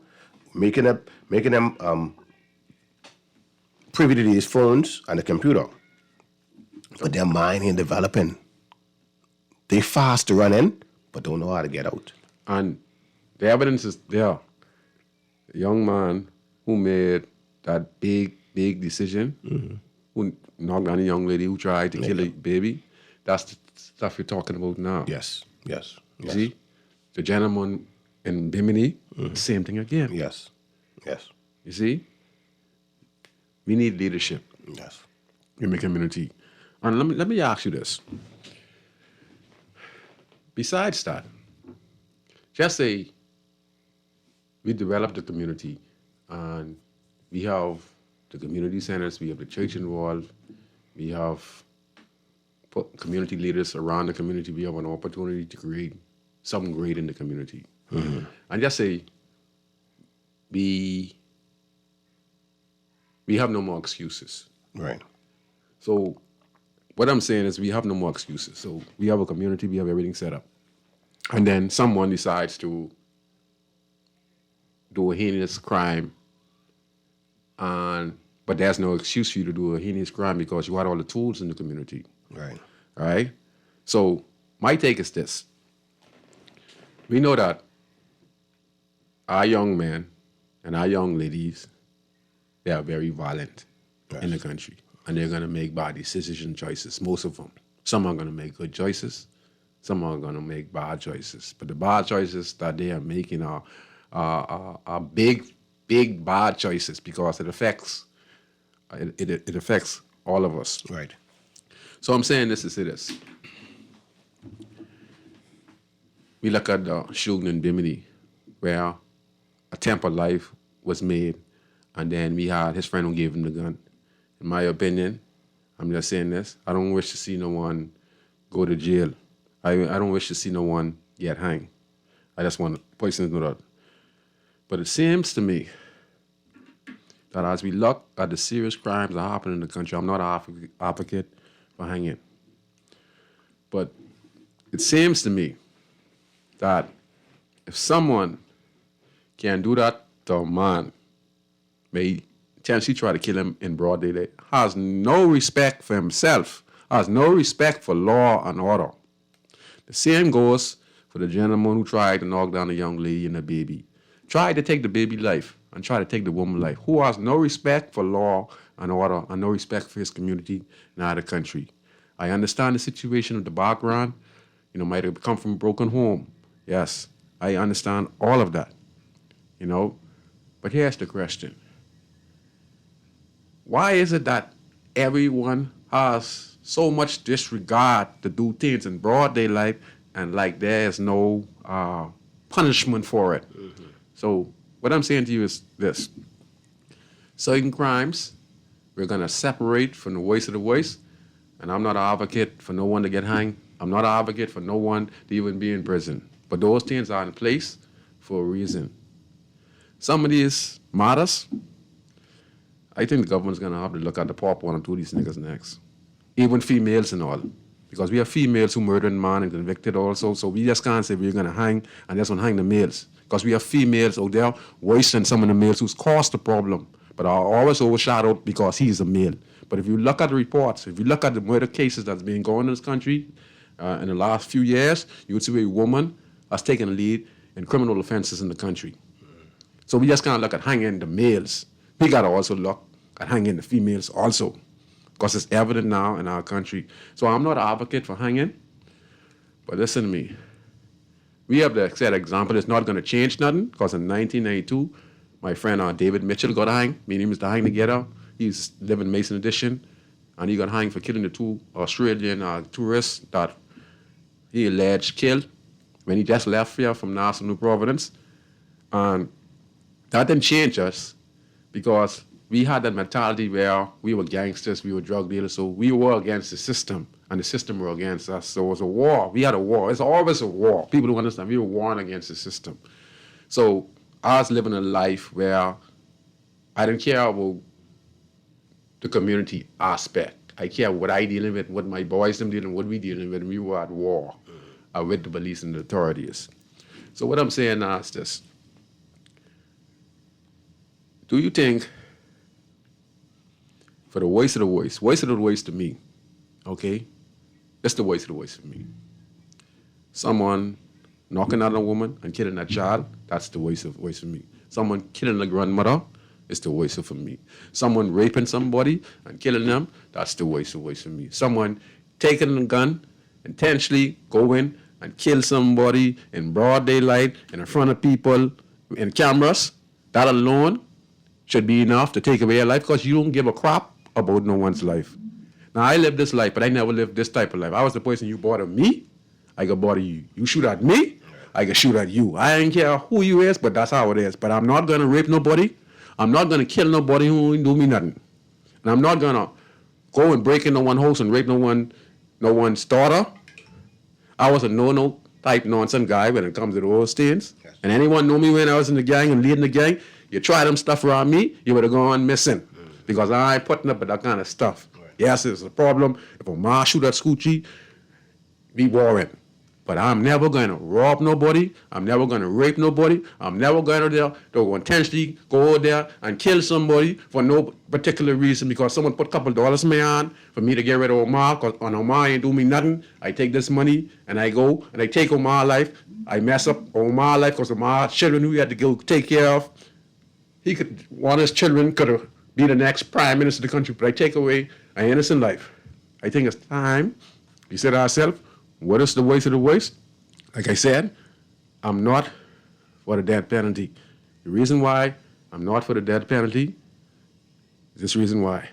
Making them privy to these phones and the computer. But their mind ain't developing. They fast to run in, but don't know how to get out. And the evidence is there. A young man who made that big decision, who knocked on a young lady who tried to kill a baby, that's the stuff you're talking about now. Yes. You see? The gentleman in Bimini, same thing again. Yes. You see? We need leadership Yes. in the community. And let me ask you this. Besides that, just say we develop the community and we have the community centers, we have the church involved, we have community leaders around the community, we have an opportunity to create something great in the community. And just say we have no more excuses. Right. So what I'm saying is we have no more excuses. So we have a community, we have everything set up. And then someone decides to do a heinous crime, but there's no excuse for you to do a heinous crime because you had all the tools in the community. Right. All right? So my take is this. We know that our young men and our young ladies, they are very violent in the country. And they're going to make bad decisions and choices, most of them. Some are going to make good choices. Some are going to make bad choices. But the bad choices that they are making are big, big bad choices because it affects all of us. Right. So I'm saying this to say this. We look at the shooting in Bimini where a temper life was made and then we had his friend who gave him the gun. In my opinion, I'm just saying this, I don't wish to see no one go to jail. I don't wish to see no one get hanged. I just want persons to know that. But it seems to me that as we look at the serious crimes that happen in the country, I'm not an advocate for hanging. But it seems to me that if someone can do that to a man, may chance he try to kill him in broad daylight, has no respect for himself, has no respect for law and order. The same goes for the gentleman who tried to knock down a young lady and a baby. Tried to take the baby life and try to take the woman's life, who has no respect for law and order and no respect for his community and our country. I understand the situation of the background, might have come from a broken home. Yes, I understand all of that, But here's the question. Why is it that everyone has so much disregard to do things in broad daylight and like there's no punishment for it? So what I'm saying to you is this. Certain crimes, we're going to separate from the worst of the worst, and I'm not an advocate for no one to get hanged. I'm not an advocate for no one to even be in prison. But those things are in place for a reason. Some of these matters, I think the government's going to have to look at the pop one and two of these niggas next. Even females and all. Because we have females who murdered man and convicted also, so we just can't say we're going to hang and just want to hang the males. Because we have females out there worse than some of the males who's caused the problem, but are always overshadowed because he's a male. But if you look at the reports, if you look at the murder cases that's been going in this country in the last few years, you would see a woman has taken a lead in criminal offenses in the country. So we just can't look at hanging the males. We got to also look at hanging the females also, because it's evident now in our country. So I'm not an advocate for hanging, but listen to me. We have the set example. It's not going to change nothing, because in 1992, my friend David Mitchell got hanged. Me and him used to hang together. He's living in Mason Addition, and he got hanged for killing the two Australian tourists that he alleged killed when he just left here from Nassau, New Providence. And that didn't change us, because we had that mentality where we were gangsters, we were drug dealers, so we were against the system, and the system were against us. So it was a war. We had a war. It's always a war. People don't understand. We were warring against the system. So I was living a life where I didn't care about the community aspect. I care what I dealing with, what my boys them dealing, what we dealing with. We were at war with the police and the authorities. So what I'm saying now is this. Do you think, for the voice of the voice to me, okay? That's the voice of the voice for me. Someone knocking out a woman and killing a child, that's the voice of voice for me. Someone killing a grandmother, it's the voice for me. Someone raping somebody and killing them, that's the voice for me. Someone taking a gun, intentionally go in and kill somebody in broad daylight, in front of people, in cameras, that alone should be enough to take away a life because you don't give a crap about no one's life. Now, I lived this life, but I never lived this type of life. I was the person you bother me, I could bother you. You shoot at me, I can shoot at you. I don't care who you is, but that's how it is. But I'm not going to rape nobody. I'm not going to kill nobody who ain't do me nothing. And I'm not going to go and break into one house and rape no one's daughter. I was a no type nonsense guy when it comes to those things. Yes. And anyone know me when I was in the gang and leading the gang, you try them stuff around me, you would have gone missing. Because I ain't putting up with that kind of stuff. Right. Yes, it's a problem. If a ma shoot at Scoochie, be warring. But I'm never going to rob nobody. I'm never going to rape nobody. I'm never going to intentionally go out there and kill somebody for no particular reason because someone put a couple dollars in my hand for me to get rid of Omar because Omar ain't do me nothing. I take this money and I go and I take Omar's life. I mess up Omar's life because Omar's children who he had to go take care of. One of his children could have been the next prime minister of the country, but I take away an innocent life. I think it's time we said to ourselves, what is the waste of the waste? Like I said, I'm not for the death penalty. The reason why I'm not for the death penalty is this reason why.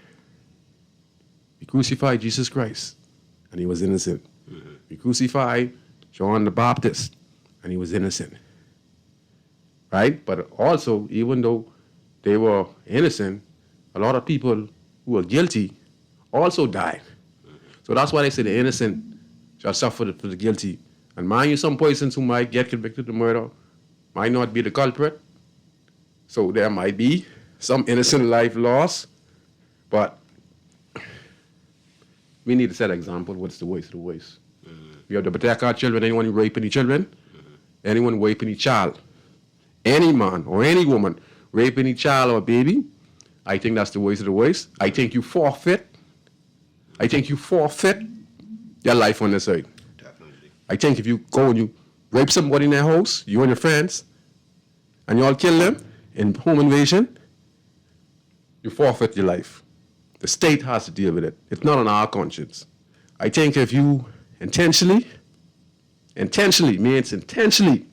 We crucified Jesus Christ, and he was innocent. Mm-hmm. We crucified John the Baptist, and he was innocent. Right? But also, even though they were innocent, a lot of people who were guilty also died. Mm-hmm. So that's why they say the innocent shall suffer for the guilty. And mind you, some persons who might get convicted of murder might not be the culprit. So there might be some innocent life lost. But we need to set an example. What's the waste of the waste? Mm-hmm. We have to protect our children. Anyone who rape any children, anyone who rape any child, any man or any woman rape any child or baby, I think that's the waste of the waste. I think you forfeit your life on this earth. Definitely. I think if you go and you rape somebody in their house, you and your friends, and you all kill them in home invasion, you forfeit your life. The state has to deal with it. It's not on our conscience. I think if you intentionally means intentionally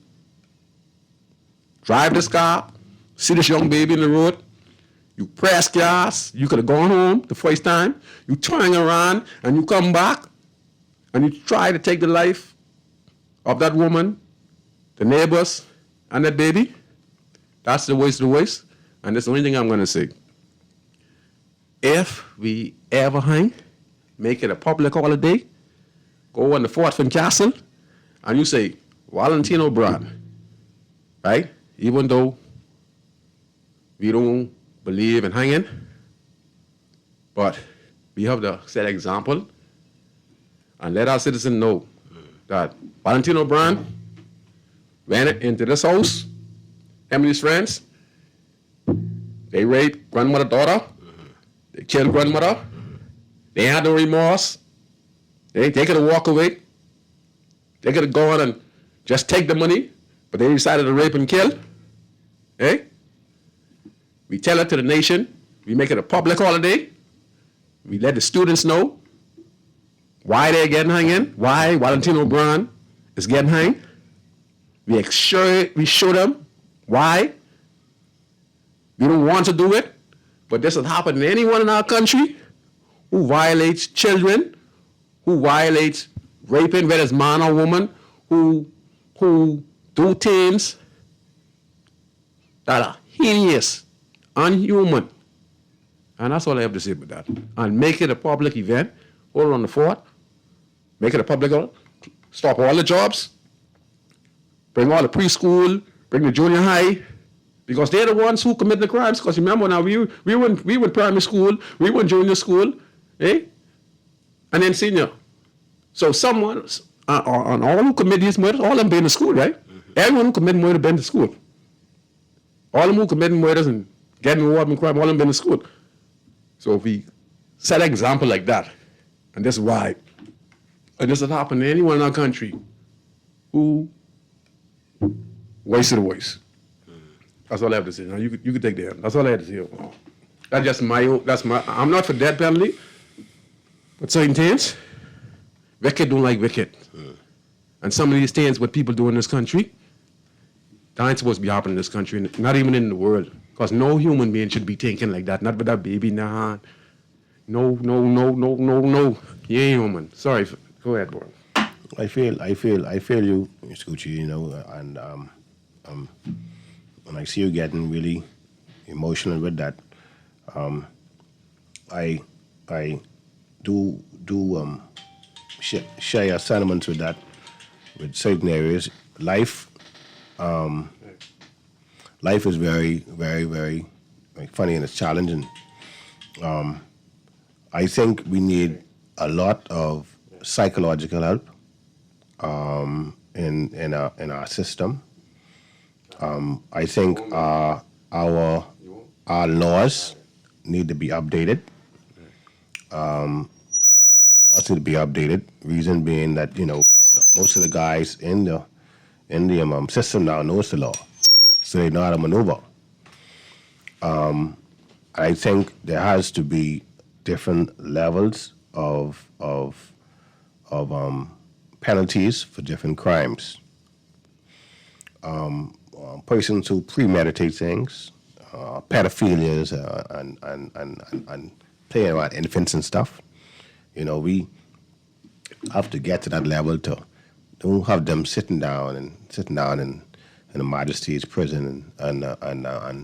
drive this car, see this young baby in the road, you press gas, you could have gone home the first time, you turn around and you come back, and you try to take the life of that woman, the neighbors, and that baby, that's the waste of the waste. And that's the only thing I'm going to say. If we ever hang, make it a public holiday, go on the Fort Finn Castle, and you say, Valentino Brown, right? Even though we don't believe in hanging, but we have to set example and let our citizens know that Valentino Brown went into this house, Emily's friends, they raped grandmother, daughter, they killed grandmother, they had no remorse, they could have walked away, they could have gone and just take the money, but they decided to rape and kill. Eh? We tell it to the nation, we make it a public holiday, we let the students know why they're getting hanging, why Valentino Brown is getting hanged. We show them why. We don't want to do it, but this has happened to anyone in our country who violates children, who violates raping, whether it's man or woman, who do things that are hideous, unhuman, And that's all I have to say about that. And make it a public event. Hold on the fort. Make it a public event. Stop all the jobs. Bring all the preschool. Bring the junior high. Because they're the ones who commit the crimes. Because remember now, we went primary school. We went junior school. Eh? And then senior. So someone, on all who commit these murders, all of them been to school, right? Everyone who committed murder been to school. All of them who committed murders and getting involved in crime, all of them been to school. So if we set an example like that, and this is why, and this has happened to anyone in our country who wasted a voice. That's all I have to say. Now you could take that. That's all I have to say. That's just my own, I'm not for death penalty, but certain things, wicked don't like wicked. And some of these things what people do in this country, that ain't supposed to be happening in this country, not even in the world. Because no human being should be thinking like that, not with that baby in their hand. No. You ain't human. Sorry. Go ahead, boy. I feel you, Mr. Gucci, you know, and when I see you getting really emotional with that, I do share your sentiments with that, with certain areas. Life is very, very, very funny and it's challenging. I think we need a lot of psychological help in our system. I think our laws need to be updated. The laws need to be updated. Reason being that most of the guys in the system now knows the law, so they know how to maneuver. I think there has to be different levels of penalties for different crimes. Persons who premeditate things, pedophilias, and playing around infants and stuff. We have to get to that level to don't have them sitting down in the Majesty's prison and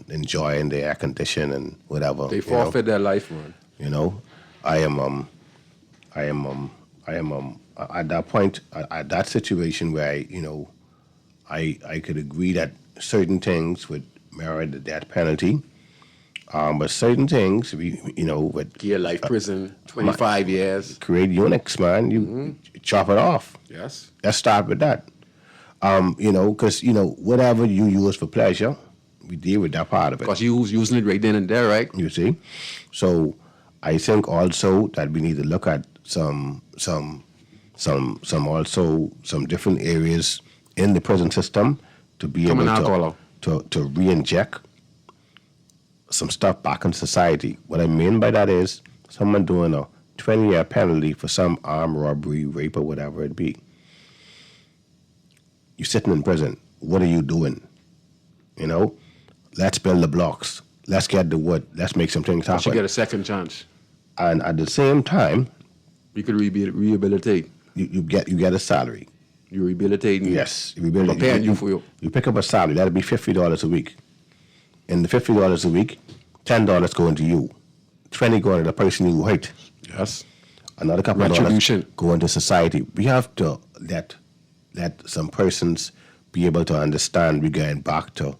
enjoying the air condition and whatever. They forfeit their life, man. I am at that point, at that situation where I could agree that certain things would merit the death penalty, but certain things with Year life prison, 25 years. create unix, man, you chop it off. Yes. Let's start with that. Because whatever you use for pleasure, we deal with that part of it. Because you was using it right then and there, right? You see, so I think also that we need to look at some different areas in the prison system to be able to re-inject some stuff back in society. What I mean by that is someone doing a 20-year penalty for some armed robbery, rape, or whatever it be. You're sitting in prison. What are you doing? Let's build the blocks. Let's get the wood. Let's make some things happen. You get a second chance. And at the same time, You could rehabilitate. you get a salary. You rehabilitate. Yes, Preparing you for your. You pick up a salary. That'll be $50 a week. In the $50 a week, $10 going to you, $20 going to the person you hate. Yes. Another couple of dollars Retribution. going to society. We have to let some persons be able to understand we're going back to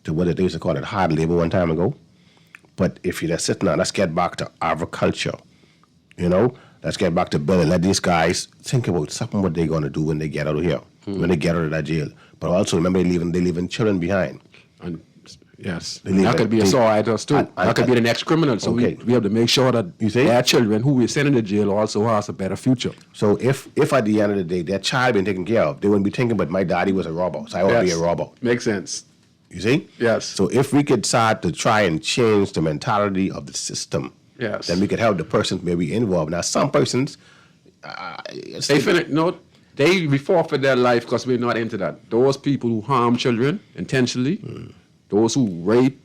what they used to call it hard labor one time ago. But if you're just sitting down, let's get back to agriculture. Let's get back to building. Let these guys think about something what they're going to do when they get out of here, when they get out of that jail. But also remember, they're leaving children behind. And yes, They leave that it- could be they- assault items too. That could be the next criminal. So Okay. we have to make sure that You see? their children who we're sending to jail also has a better future. So if at the end of the day their child been taken care of, they wouldn't be thinking, but my daddy was a robber, so I want to be a robber. Makes sense. You see? Yes. So if we could start to try and change the mentality of the system, Yes. then we could help the person maybe involved. Now, some persons, They forfeit their life because we're not into that. Those people who harm children intentionally, those who rape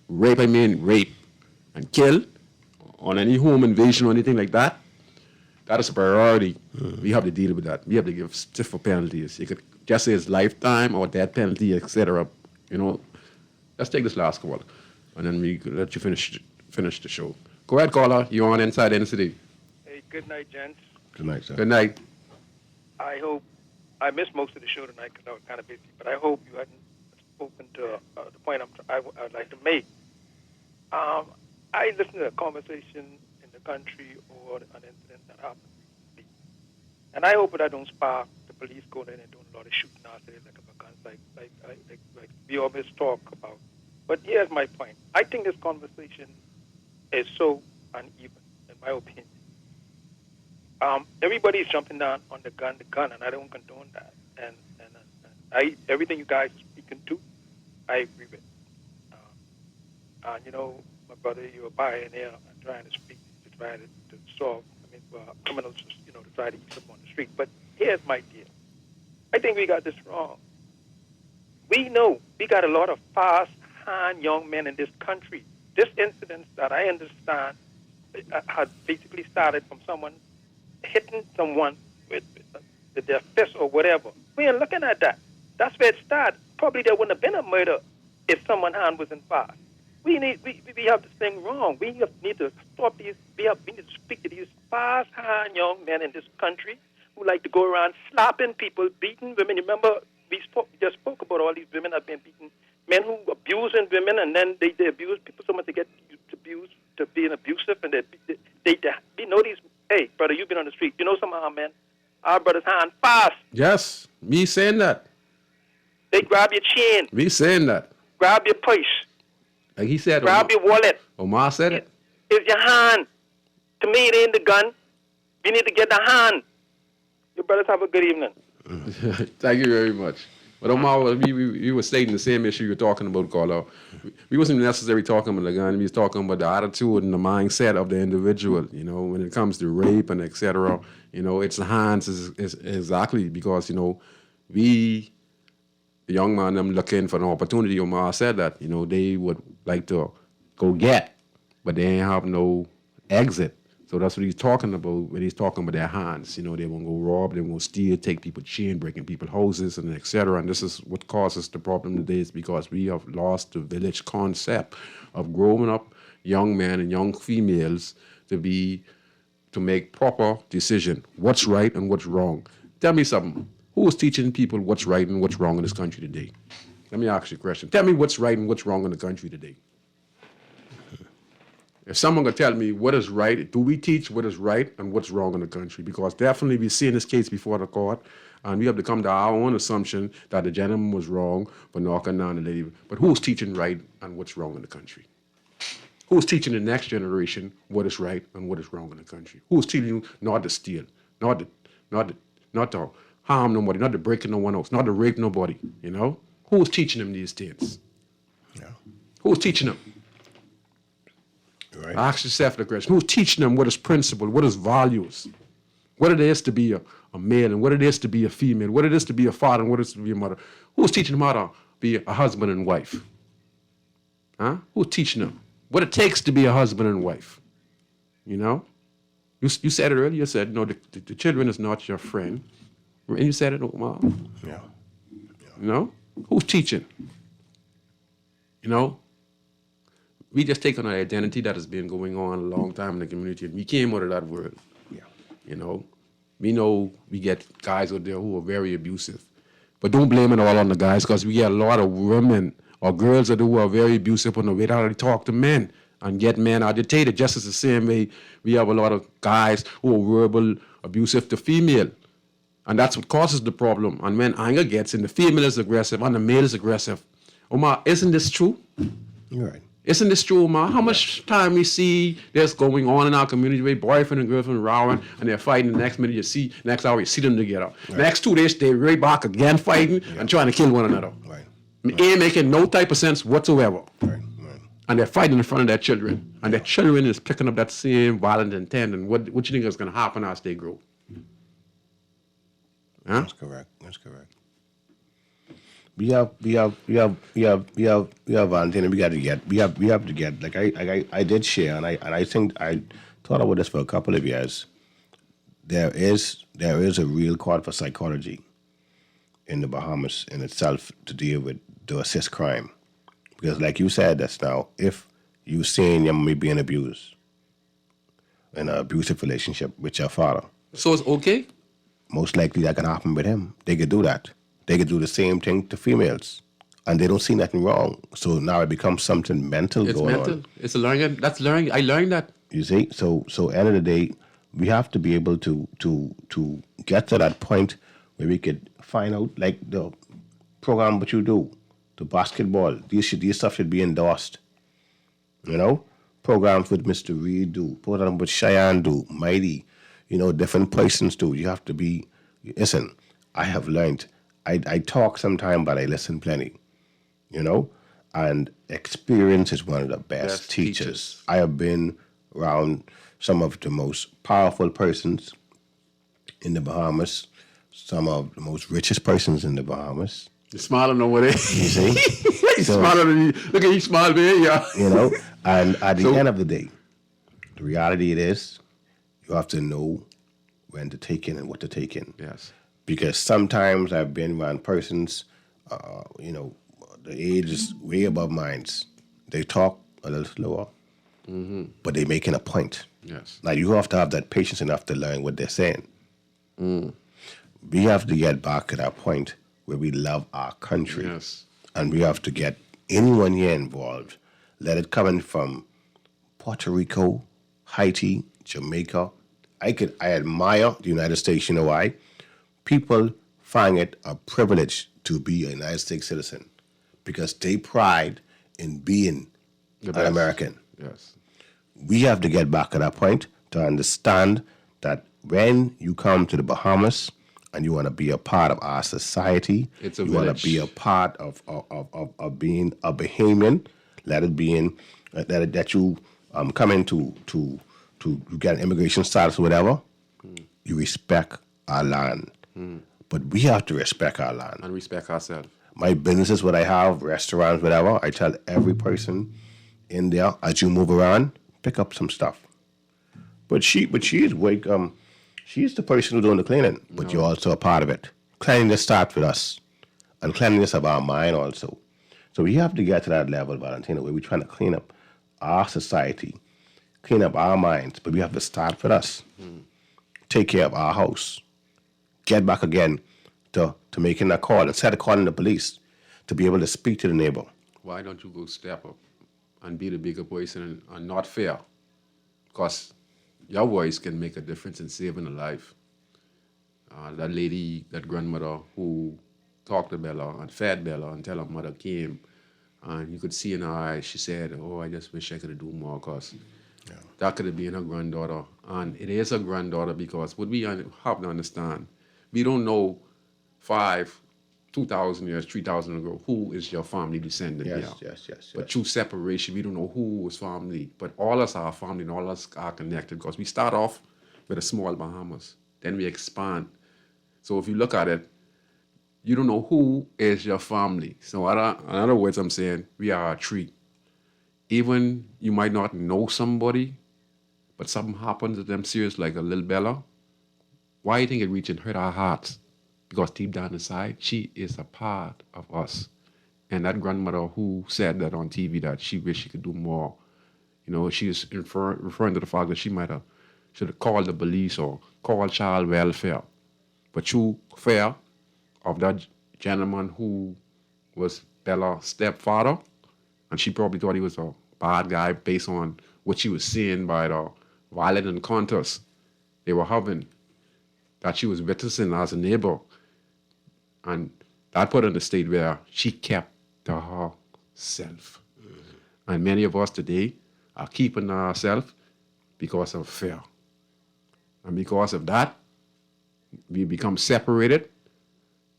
and kill on any home invasion or anything like that, that is a priority. We have to deal with that. We have to give stiffer penalties. You could just say it's lifetime or death penalty, etc. Let's take this last call, and then we could let you finish the show. Go ahead, caller. You're on Inside NCD. Hey, good night, gents. Good night, sir. Good night. I hope I missed most of the show tonight because I was kind of busy, but I hope you hadn't spoken to the point I would like to make. I listened to a conversation in the country or an incident that happened, and I hope that don't spark the police going in and doing a lot of shooting out there like a guns, like we always talk about. But here's my point. I think this conversation is so uneven, in my opinion. Everybody's jumping down on the gun, and I don't condone that. And everything you guys are speaking to, I agree with. And you know, my brother, you're a pioneer and trying to speak to try to solve. I mean, criminals, you know, to try to eat them on the street. But here's my deal. I think we got this wrong. We know we got a lot of fast-hand young men in this country. This incident that I understand had basically started from someone hitting someone with their fist or whatever. We ain't looking at that. That's where it started. Probably there wouldn't have been a murder if someone's hand wasn't fast. We have this thing wrong. We need to stop these. We need to speak to these fast-hand young men in this country who like to go around slapping people, beating women. Remember, we just spoke about all these women have been beaten. Men who abusing women, and then they abuse people so much they get abused to being abusive, and we know these. Hey, brother, you've been on the street. You know some of our men. Our brothers' hand fast. Yes, me saying that. They grab your chain. Me saying that. Grab your purse. Like he said. Grab your wallet. Omar said it. It's your hand. To me, it ain't the gun. You need to get the hand. Your brothers have a good evening. Thank you very much. But Omar, we were stating the same issue you're talking about, Carlo. We wasn't necessarily talking about the gun. We was talking about the attitude and the mindset of the individual. You know, when it comes to rape and etc. You know, it's the hands is exactly because you know we, the young man, them looking for an opportunity. Omar said that you know they would like to go get, but they ain't have no exit. So that's what he's talking about when he's talking about their hands. You know, they won't go rob, they won't steal, take people's chain, breaking people's houses, and etc. And this is what causes the problem today is because we have lost the village concept of growing up young men and young females to make proper decision. What's right and what's wrong. Tell me something. Who is teaching people what's right and what's wrong in this country today? Let me ask you a question. Tell me what's right and what's wrong in the country today. If someone could tell me what is right, do we teach what is right and what's wrong in the country? Because definitely we've seen this case before the court, and we have to come to our own assumption that the gentleman was wrong for knocking down the lady. But who's teaching right and what's wrong in the country? Who's teaching the next generation what is right and what is wrong in the country? Who's teaching you not to steal, not to harm nobody, not to break no one else, not to rape nobody, you know? Who's teaching them these things? Yeah. Who's teaching them? Right. Ask yourself the question. Who's teaching them what is principle, what is values, what it is to be a male and what it is to be a female, what it is to be a father and what it is to be a mother? Who's teaching them how to be a husband and wife? Huh? Who's teaching them what it takes to be a husband and wife? You know? You said it earlier. You said, no, the children is not your friend. And you said it, Mom. Yeah. You know? Who's teaching? You know? We just take on an identity that has been going on a long time in the community, and we came out of that world. Yeah. You know, we know we get guys out there who are very abusive, but don't blame it all on the guys because we get a lot of women or girls out there who are very abusive on the way how they talk to men and get men agitated. Just as the same way we have a lot of guys who are verbal abusive to female, and that's what causes the problem. And when anger gets in, the female is aggressive and the male is aggressive. Omar, isn't this true? You're right. Isn't this true, Omar? How much time we see this going on in our community where boyfriend and girlfriend rowing and they're fighting, the next minute next hour you see them together. Right. Next 2 days they right back again fighting and trying to kill one another. Right. It ain't making no type of sense whatsoever. Right. And they're fighting in front of their children. And their children is picking up that same violent intent. And what you think is going to happen as they grow? Huh? That's correct. We have Valentina. We have to get. Like I did share, and I think I thought about this for a couple of years. There is a real call for psychology in the Bahamas in itself to assist crime, because like you said, that's now if you seeing your mommy being abused, in an abusive relationship with your father. So it's okay? Most likely that can happen with him. They could do that. They could do the same thing to females. And they don't see nothing wrong. So now it becomes something mental It's going mental. on. It's a learning. That's learning. I learned that. You see? So end of the day, we have to be able to get to that point where we could find out, like the program what you do, the basketball, these stuff should be endorsed. You know? Programs with Mr. Reed do, programs with Cheyenne do, Mighty, different persons do. You have to be, listen, I have learned, I talk sometime, but I listen plenty, and experience is one of the best teachers. I have been around some of the most powerful persons in the Bahamas, some of the most richest persons in the Bahamas. You're smiling over there. You see? He's smiling at you. Look at you smile there, yeah. And at the end of the day, the reality it is, you have to know when to take in and what to take in. Yes. Because sometimes I've been around persons, the age is way above mine. They talk a little slower, but they're making a point. Yes. Now, you have to have that patience enough to learn what they're saying. We have to get back to that point where we love our country. Yes. And we have to get anyone here involved, let it come in from Puerto Rico, Haiti, Jamaica. I admire the United States. You know why? People find it a privilege to be a United States citizen because they pride in being an American. Yes. We have to get back to that point to understand that when you come to the Bahamas and you want to be a part of our society, you want to be a part of being a Bahamian, let it be in that you come into to get an immigration status or whatever, you respect our land. But we have to respect our land. And respect ourselves. My business is what I have, restaurants, whatever. I tell every person in there, as you move around, pick up some stuff. But she is she's the person who's doing the cleaning, but you're also a part of it. Cleanliness starts with us, and cleanliness of our mind also. So we have to get to that level, Valentino, where we're trying to clean up our society, clean up our minds, but we have to start with us. Take care of our house. Get back again to making that call. Instead of calling the police, to be able to speak to the neighbor. Why don't you go step up and be the bigger person and not fair? Because your voice can make a difference in saving a life. That lady, that grandmother who talked to Bella and fed Bella until her mother came, and you could see in her eyes, she said, "Oh, I just wish I could do more," because that could have been her granddaughter. And it is her granddaughter because what we have to understand, we don't know 2,000 years, 3,000 ago, who is your family descendant. Yes. But through separation, we don't know who was family. But all us are family and all us are connected because we start off with a small Bahamas. Then we expand. So if you look at it, you don't know who is your family. So in other words, I'm saying we are a tree. Even you might not know somebody, but something happens to them serious, like a little Bella. Why do you think it reached and hurt our hearts? Because deep down inside, she is a part of us. And that grandmother who said that on TV that she wished she could do more, she is referring to the fact that she should have called the police or called child welfare. But through fear of that gentleman who was Bella's stepfather, and she probably thought he was a bad guy based on what she was seeing by the violent encounters they were having, that she was witnessing as a neighbor. And that put her in a state where she kept to herself. And many of us today are keeping to ourselves because of fear. And because of that, we become separated.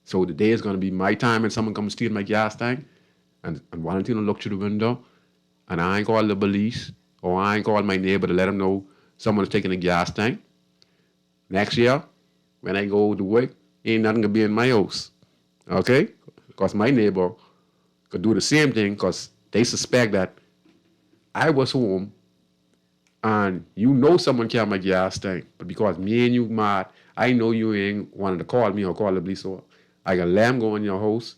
So the day is going to be my time and someone comes steal my gas tank, and Valentino look through the window, and I ain't call the police, or I ain't call my neighbor to let him know someone's taking a gas tank. Next year, when I go to work, ain't nothing gonna be in my house. Okay? Because my neighbor could do the same thing because they suspect that I was home and someone carried my gas tank, but because me and you mad, I know you ain't wanted to call me or call the police, so I can let them go in your house,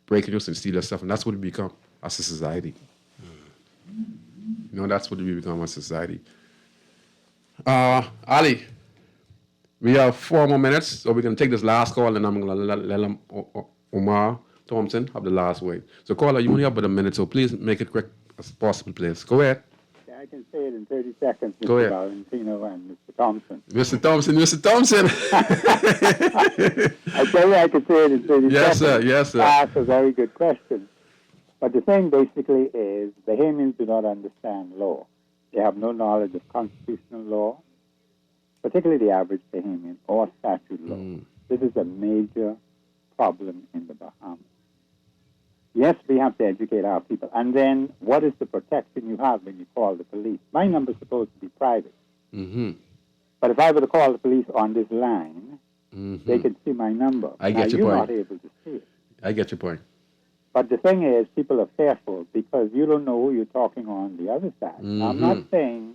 break your house and steal your stuff, and that's what we become as a society. That's what we become as a society. Ali, we have 4 more minutes, so we're going to take this last call, and I'm going to let Omar Thompson have the last word. So, caller, you only have about a minute, so please make it quick as possible, please. Go ahead. Yeah, I can say it in 30 seconds, Mr. Go ahead. Valentino and Mr. Thompson. Mr. Thompson, Mr. Thompson. I tell you, I can say it in 30 Yes, seconds. sir. Yes, sir. That's a very good question. But the thing basically is Bahamians do not understand law. They have no knowledge of constitutional law, particularly the average Bahamian, or statute law. This is a major problem in the Bahamas. Yes, we have to educate our people. And then what is the protection you have when you call the police? My number's supposed to be private. Mm-hmm. But if I were to call the police on this line, they could see my number. I get now, your you're point. not able to see it. I get your point. But the thing is, people are fearful because you don't know who you're talking on the other side. Now, I'm not saying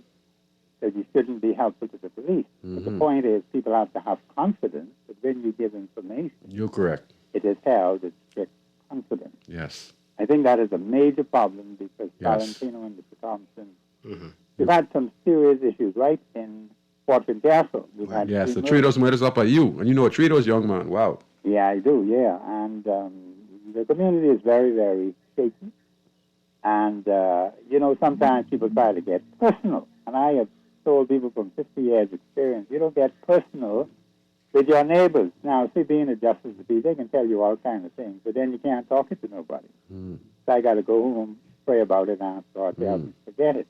that you shouldn't be helpful to the police. But the point is, people have to have confidence that when you give information, You're correct. it is held with strict confidence. Yes. I think that is a major problem because Yes. Valentino and Mr. Thompson, we've had some serious issues, right, in Fort Castle. We've had Yes, the 3 three of those murders up at you. And you know a three of those young man. Wow. Yeah, I do, yeah. And the community is very, very shaky. And, sometimes people try to get personal. And I have told people from 50 years experience, you don't get personal with your neighbors. Now, see, being a justice of the peace, they can tell you all kinds of things, but then you can't talk it to nobody. So I got to go home, pray about it, and ask God to help me forget it.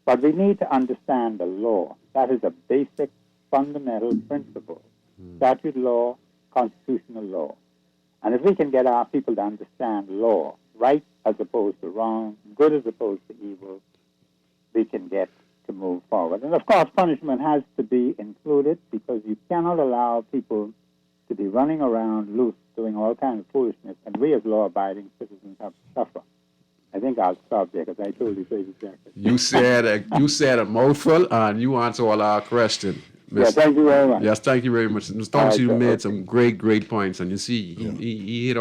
But we need to understand the law. That is a basic, fundamental principle. Statute law, constitutional law. And if we can get our people to understand law, right as opposed to wrong, good as opposed to evil, we can get to move forward. And of course, punishment has to be included because you cannot allow people to be running around loose doing all kinds of foolishness, and we as law-abiding citizens have to suffer. I think I'll stop there because I told you 30 seconds. You said a mouthful, and you answered all our questions. Yeah, thank you very much. Yes, thank you very much. Mr. Thompson, you made some great points, and you see, he hit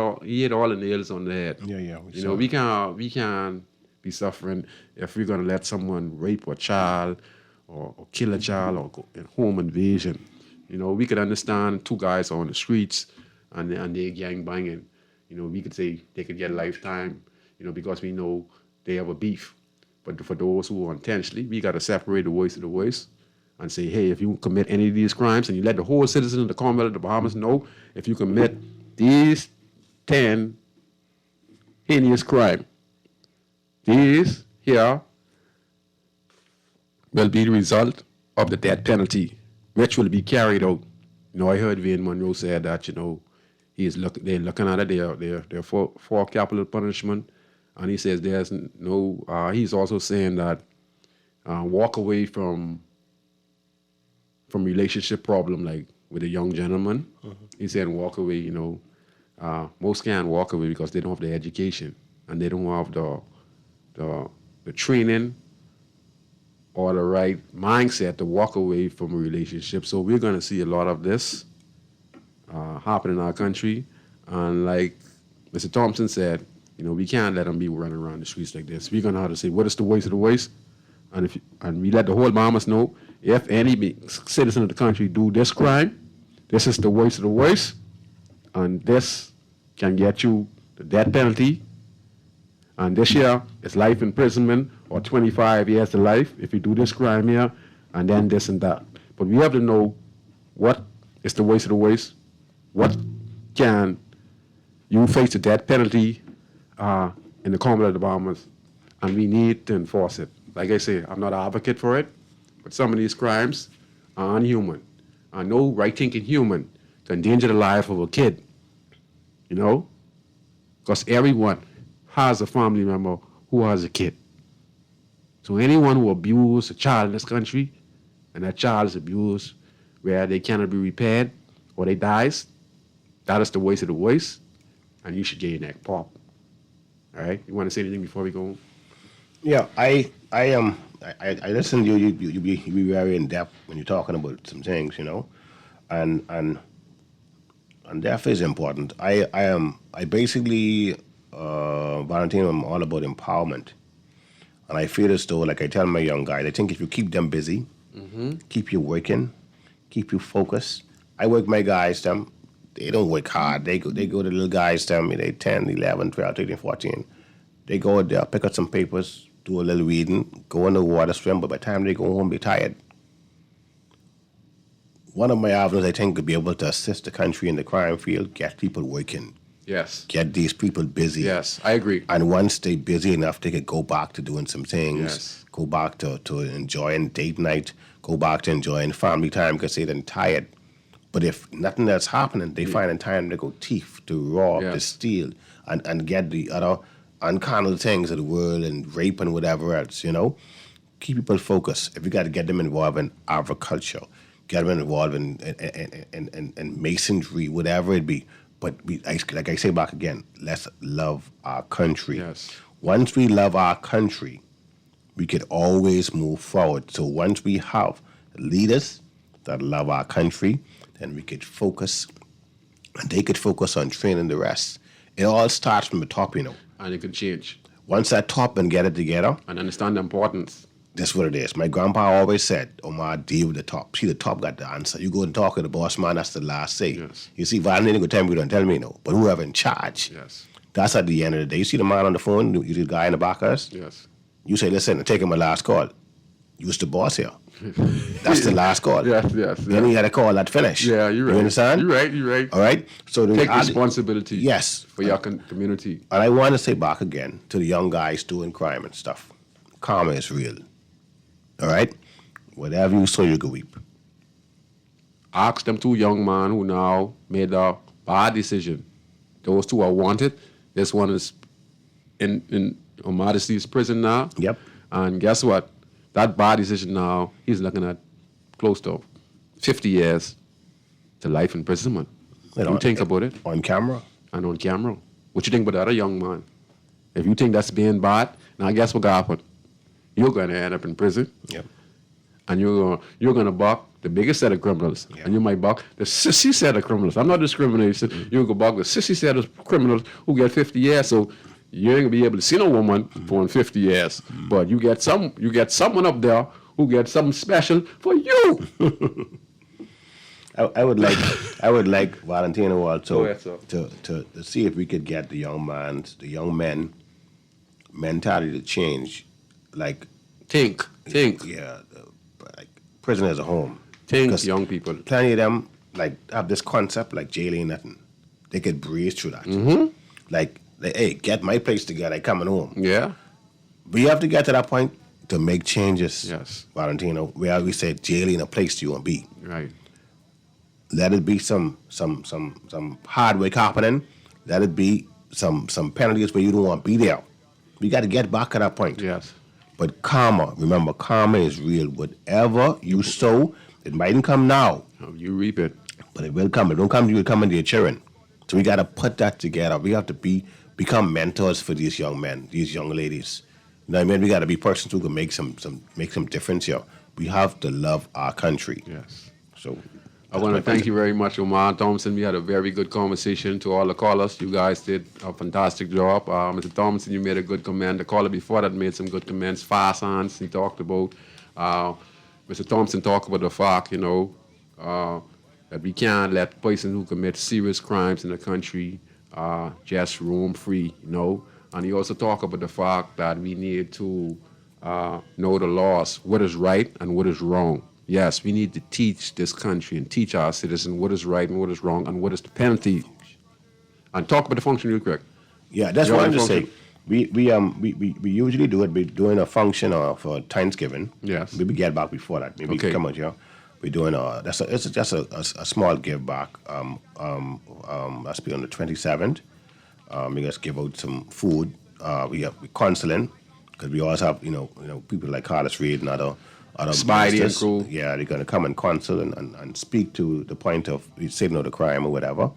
all the nails on the head. Yeah. We can't be suffering if we're going to let someone rape a child or kill a child or go in home invasion. We could understand 2 guys on the streets and they gang banging. We could say they could get lifetime, because we know they have a beef. But for those who are intentionally, we got to separate the voice of the voice and say, hey, if you commit any of these crimes, and you let the whole citizen of the Commonwealth of the Bahamas know, if you commit these 10 heinous crimes, these here will be the result of the death penalty, which will be carried out. I heard Wayne Monroe say that, they're looking at it, they're for capital punishment, and he says there's no, he's also saying that walk away from relationship problem, like with a young gentleman. He said walk away, most can't walk away because they don't have the education and they don't have the training or the right mindset to walk away from a relationship. So we're going to see a lot of this happen in our country. And like Mr. Thompson said, we can't let them be running around the streets like this. We're going to have to say, what is the voice of the voice? And we let the whole Bahamas know, if any citizen of the country do this crime, this is the voice of the voice, and this can get you the death penalty. And this year, it's life imprisonment or 25 years to life if you do this crime here, and then this and that. But we have to know what is the voice of the voice, what can you face the death penalty in the Commonwealth of the Bahamas, and we need to enforce it. Like I say, I'm not an advocate for it, but some of these crimes are unhuman. I know right-thinking human to endanger the life of a kid, because everyone has a family member who has a kid. So anyone who abuses a child in this country, and that child is abused where they cannot be repaired or they dies, that is the voice of the voice, and you should get your neck popped. All right? You want to say anything before we go? Yeah, I listen to you. You be very in depth when you're talking about some things, and depth is important. I basically Valentino, I'm all about empowerment, and I feel as though, like I tell my young guys, I think if you keep them busy, keep you working, keep you focused. I work my guys, them, they don't work hard. They go to the little guys, them, they 10, 11, 12, 13, 14. They go out there, pick up some papers, do a little reading, go in the water, swim, but by the time they go home, they're tired. One of my avenues, I think, could be able to assist the country in the crime field, get people working, Yes. get these people busy. Yes, I agree. And once they busy enough, they could go back to doing some things, Yes. go back to enjoying date night, go back to enjoying family time because they're tired. But if nothing else happening, they find time to go thief, to rob, to Yes. steal, and get the other unconnell things of the world and rape and whatever else, Keep people focused. If you got to get them involved in agriculture, get them involved in masonry, whatever it be. But like I say back again, let's love our country. Yes. Once we love our country, we could always move forward. So once we have leaders that love our country, then we could focus, and they could focus on training the rest. It all starts from the top, And it can change. Once that top and get it together, And understand the importance. that's what it is. My grandpa always said, Omar, deal with the top. See, the top got the answer. You go and talk to the boss man, that's the last say. Yes. You see, Valentine go tell me, don't tell me, But whoever in charge, Yes. that's at the end of the day. You see the man on the phone, you see the guy in the back of us? Yes. You say, listen, take him a last call. You was the boss here. That's the last call. Yes, yes. Then yes. you had a call that finish. Yeah, you're right. You understand? You're right, you're right. All right? So Take responsibility. Yes. For your community. And I want to say back again to the young guys doing crime and stuff. Karma is real. All right? Whatever you sow, you can reap. Ask them two young men who now made a bad decision. Those two are wanted. This one is in Majesty's prison now. Yep. And guess what? That bad decision now, he's looking at close to 50 years to life imprisonment. You think about it? On camera? And on camera. What you think about the other young man? If you think that's being bad, now guess what happened? You're going to end up in prison. Yep. And you're going to buck the biggest set of criminals. Yeah. And you might buck the sissy set of criminals. I'm not discriminating. You're going to buck the sissy set of criminals who get 50 years. So you ain't going to be able to see no woman for 50 years. But you get someone up there who gets something special for you. I would like Valentino also Go ahead, sir. to see if we could get the young men mentality to change. Like, Think. yeah, like prison as a home. Think, 'Cause young people. Plenty of them like have this concept like jail ain't nothing. They could breeze through that. Like, hey, get my place together. I coming home. Yeah. But you have to get to that point to make changes. Yes. Valentino, where we say jail ain't a place you want to be. Right. Let it be some hard work happening. Let it be some penalties where you don't want to be there. We got to get back at that point. Yes. But karma, remember, karma is real. Whatever you sow, it mightn't come now, You reap it. but it will come. It don't come to you, it come into your children. So we got to put that together. We have to become mentors for these young men, these young ladies. You know what I mean? We got to be persons who can make some difference here. We have to love our country. Yes. So I want to thank you very much, Omar Thompson. We had a very good conversation. To all the callers, you guys did a fantastic job. Mr. Thompson, you made a good comment. The caller before that made some good comments. Fast hands, he talked about. Mr. Thompson talked about the fact, that we can't let persons who commit serious crimes in the country just roam free, And he also talked about the fact that we need to know the laws, what is right and what is wrong. Yes, we need to teach this country and teach our citizens what is right and what is wrong and what is the penalty. And talk about the function real quick. yeah, that's what I'm just saying. We usually do it. We're doing a function for Thanksgiving. Yes. Maybe get back before that. Maybe Okay. come out here. We're doing it's just a small give back. That's be on the 27th. We just give out some food. We counseling because we always have people like Carlos Reed and other Spidey and ministers. crew. Yeah, they're gonna come and counsel and speak to the point of say no to crime or whatever.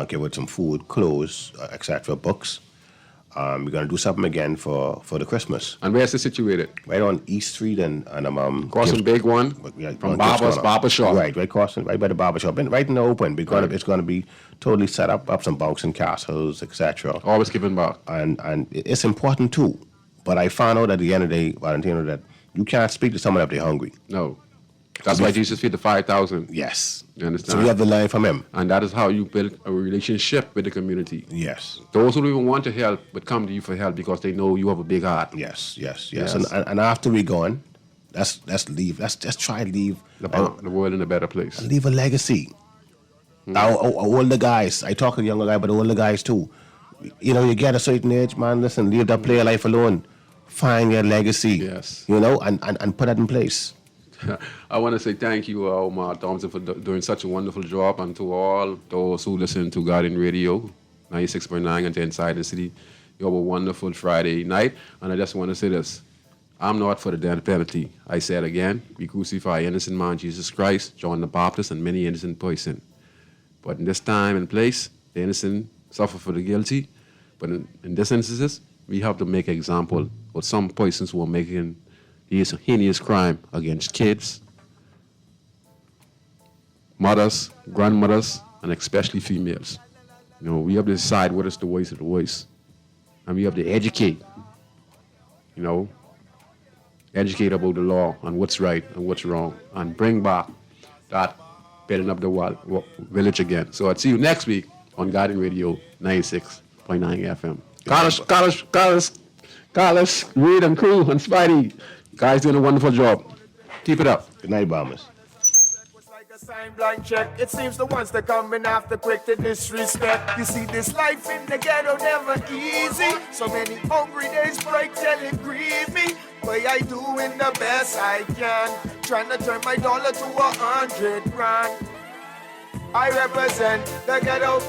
Give out some food, clothes, etc. Books. We're gonna do something again for the Christmas. And where's it situated? Right on East Street and Crossing Big One from Barber's Barber Shop. Right crossing, right by the barber shop, and right in the open. It's gonna be totally set up some bouncing castles, etc. Always giving back. And it's important too. But I found out at the end of the day, Valentino, that you can't speak to someone if they're hungry. No. That's why Jesus fed the 5,000. Yes. You understand? So we have to learn from him. And that is how you build a relationship with the community. Yes. Those who don't even want to help but come to you for help because they know you have a big heart. Yes. Yes. And after we gone, let's leave. Let's try and leave The world in a better place. leave a legacy. Our older guys, I talk to the younger guy, but the older guys too. You know, you get a certain age, man. Listen, leave that player life alone. Find your legacy. Yes. You know, and put that in place. I want to say thank you, Omar Thompson, for doing such a wonderful job, and to all those who listen to Guardian Radio 96.9 and Inside the City. You have a wonderful Friday night, and I just want to say this. I'm not for the death penalty. I say it again. We crucify innocent man, Jesus Christ, John the Baptist, and many innocent persons. But in this time and place, the innocent suffer for the guilty. But in this instance, we have to make an example of some persons who are making this heinous crime against kids, mothers, grandmothers, and especially females. You know, we have to decide what is the voice of the voice. And we have to educate, you know, educate about the law and what's right and what's wrong, and bring back that building up the village again. So I'll see you next week on Guardian Radio 96.9 FM. Carlos, Reed and crew, and Spidey. Guys doing a wonderful job. Keep it up. Good night, Bombers. Was like a sign blank check. It seems the ones that coming after quick to disrespect. You see, this life in the ghetto never easy. So many hungry days break till it grieve me. But I doing the best I can, trying to turn my dollar to 100 grand. I represent the ghetto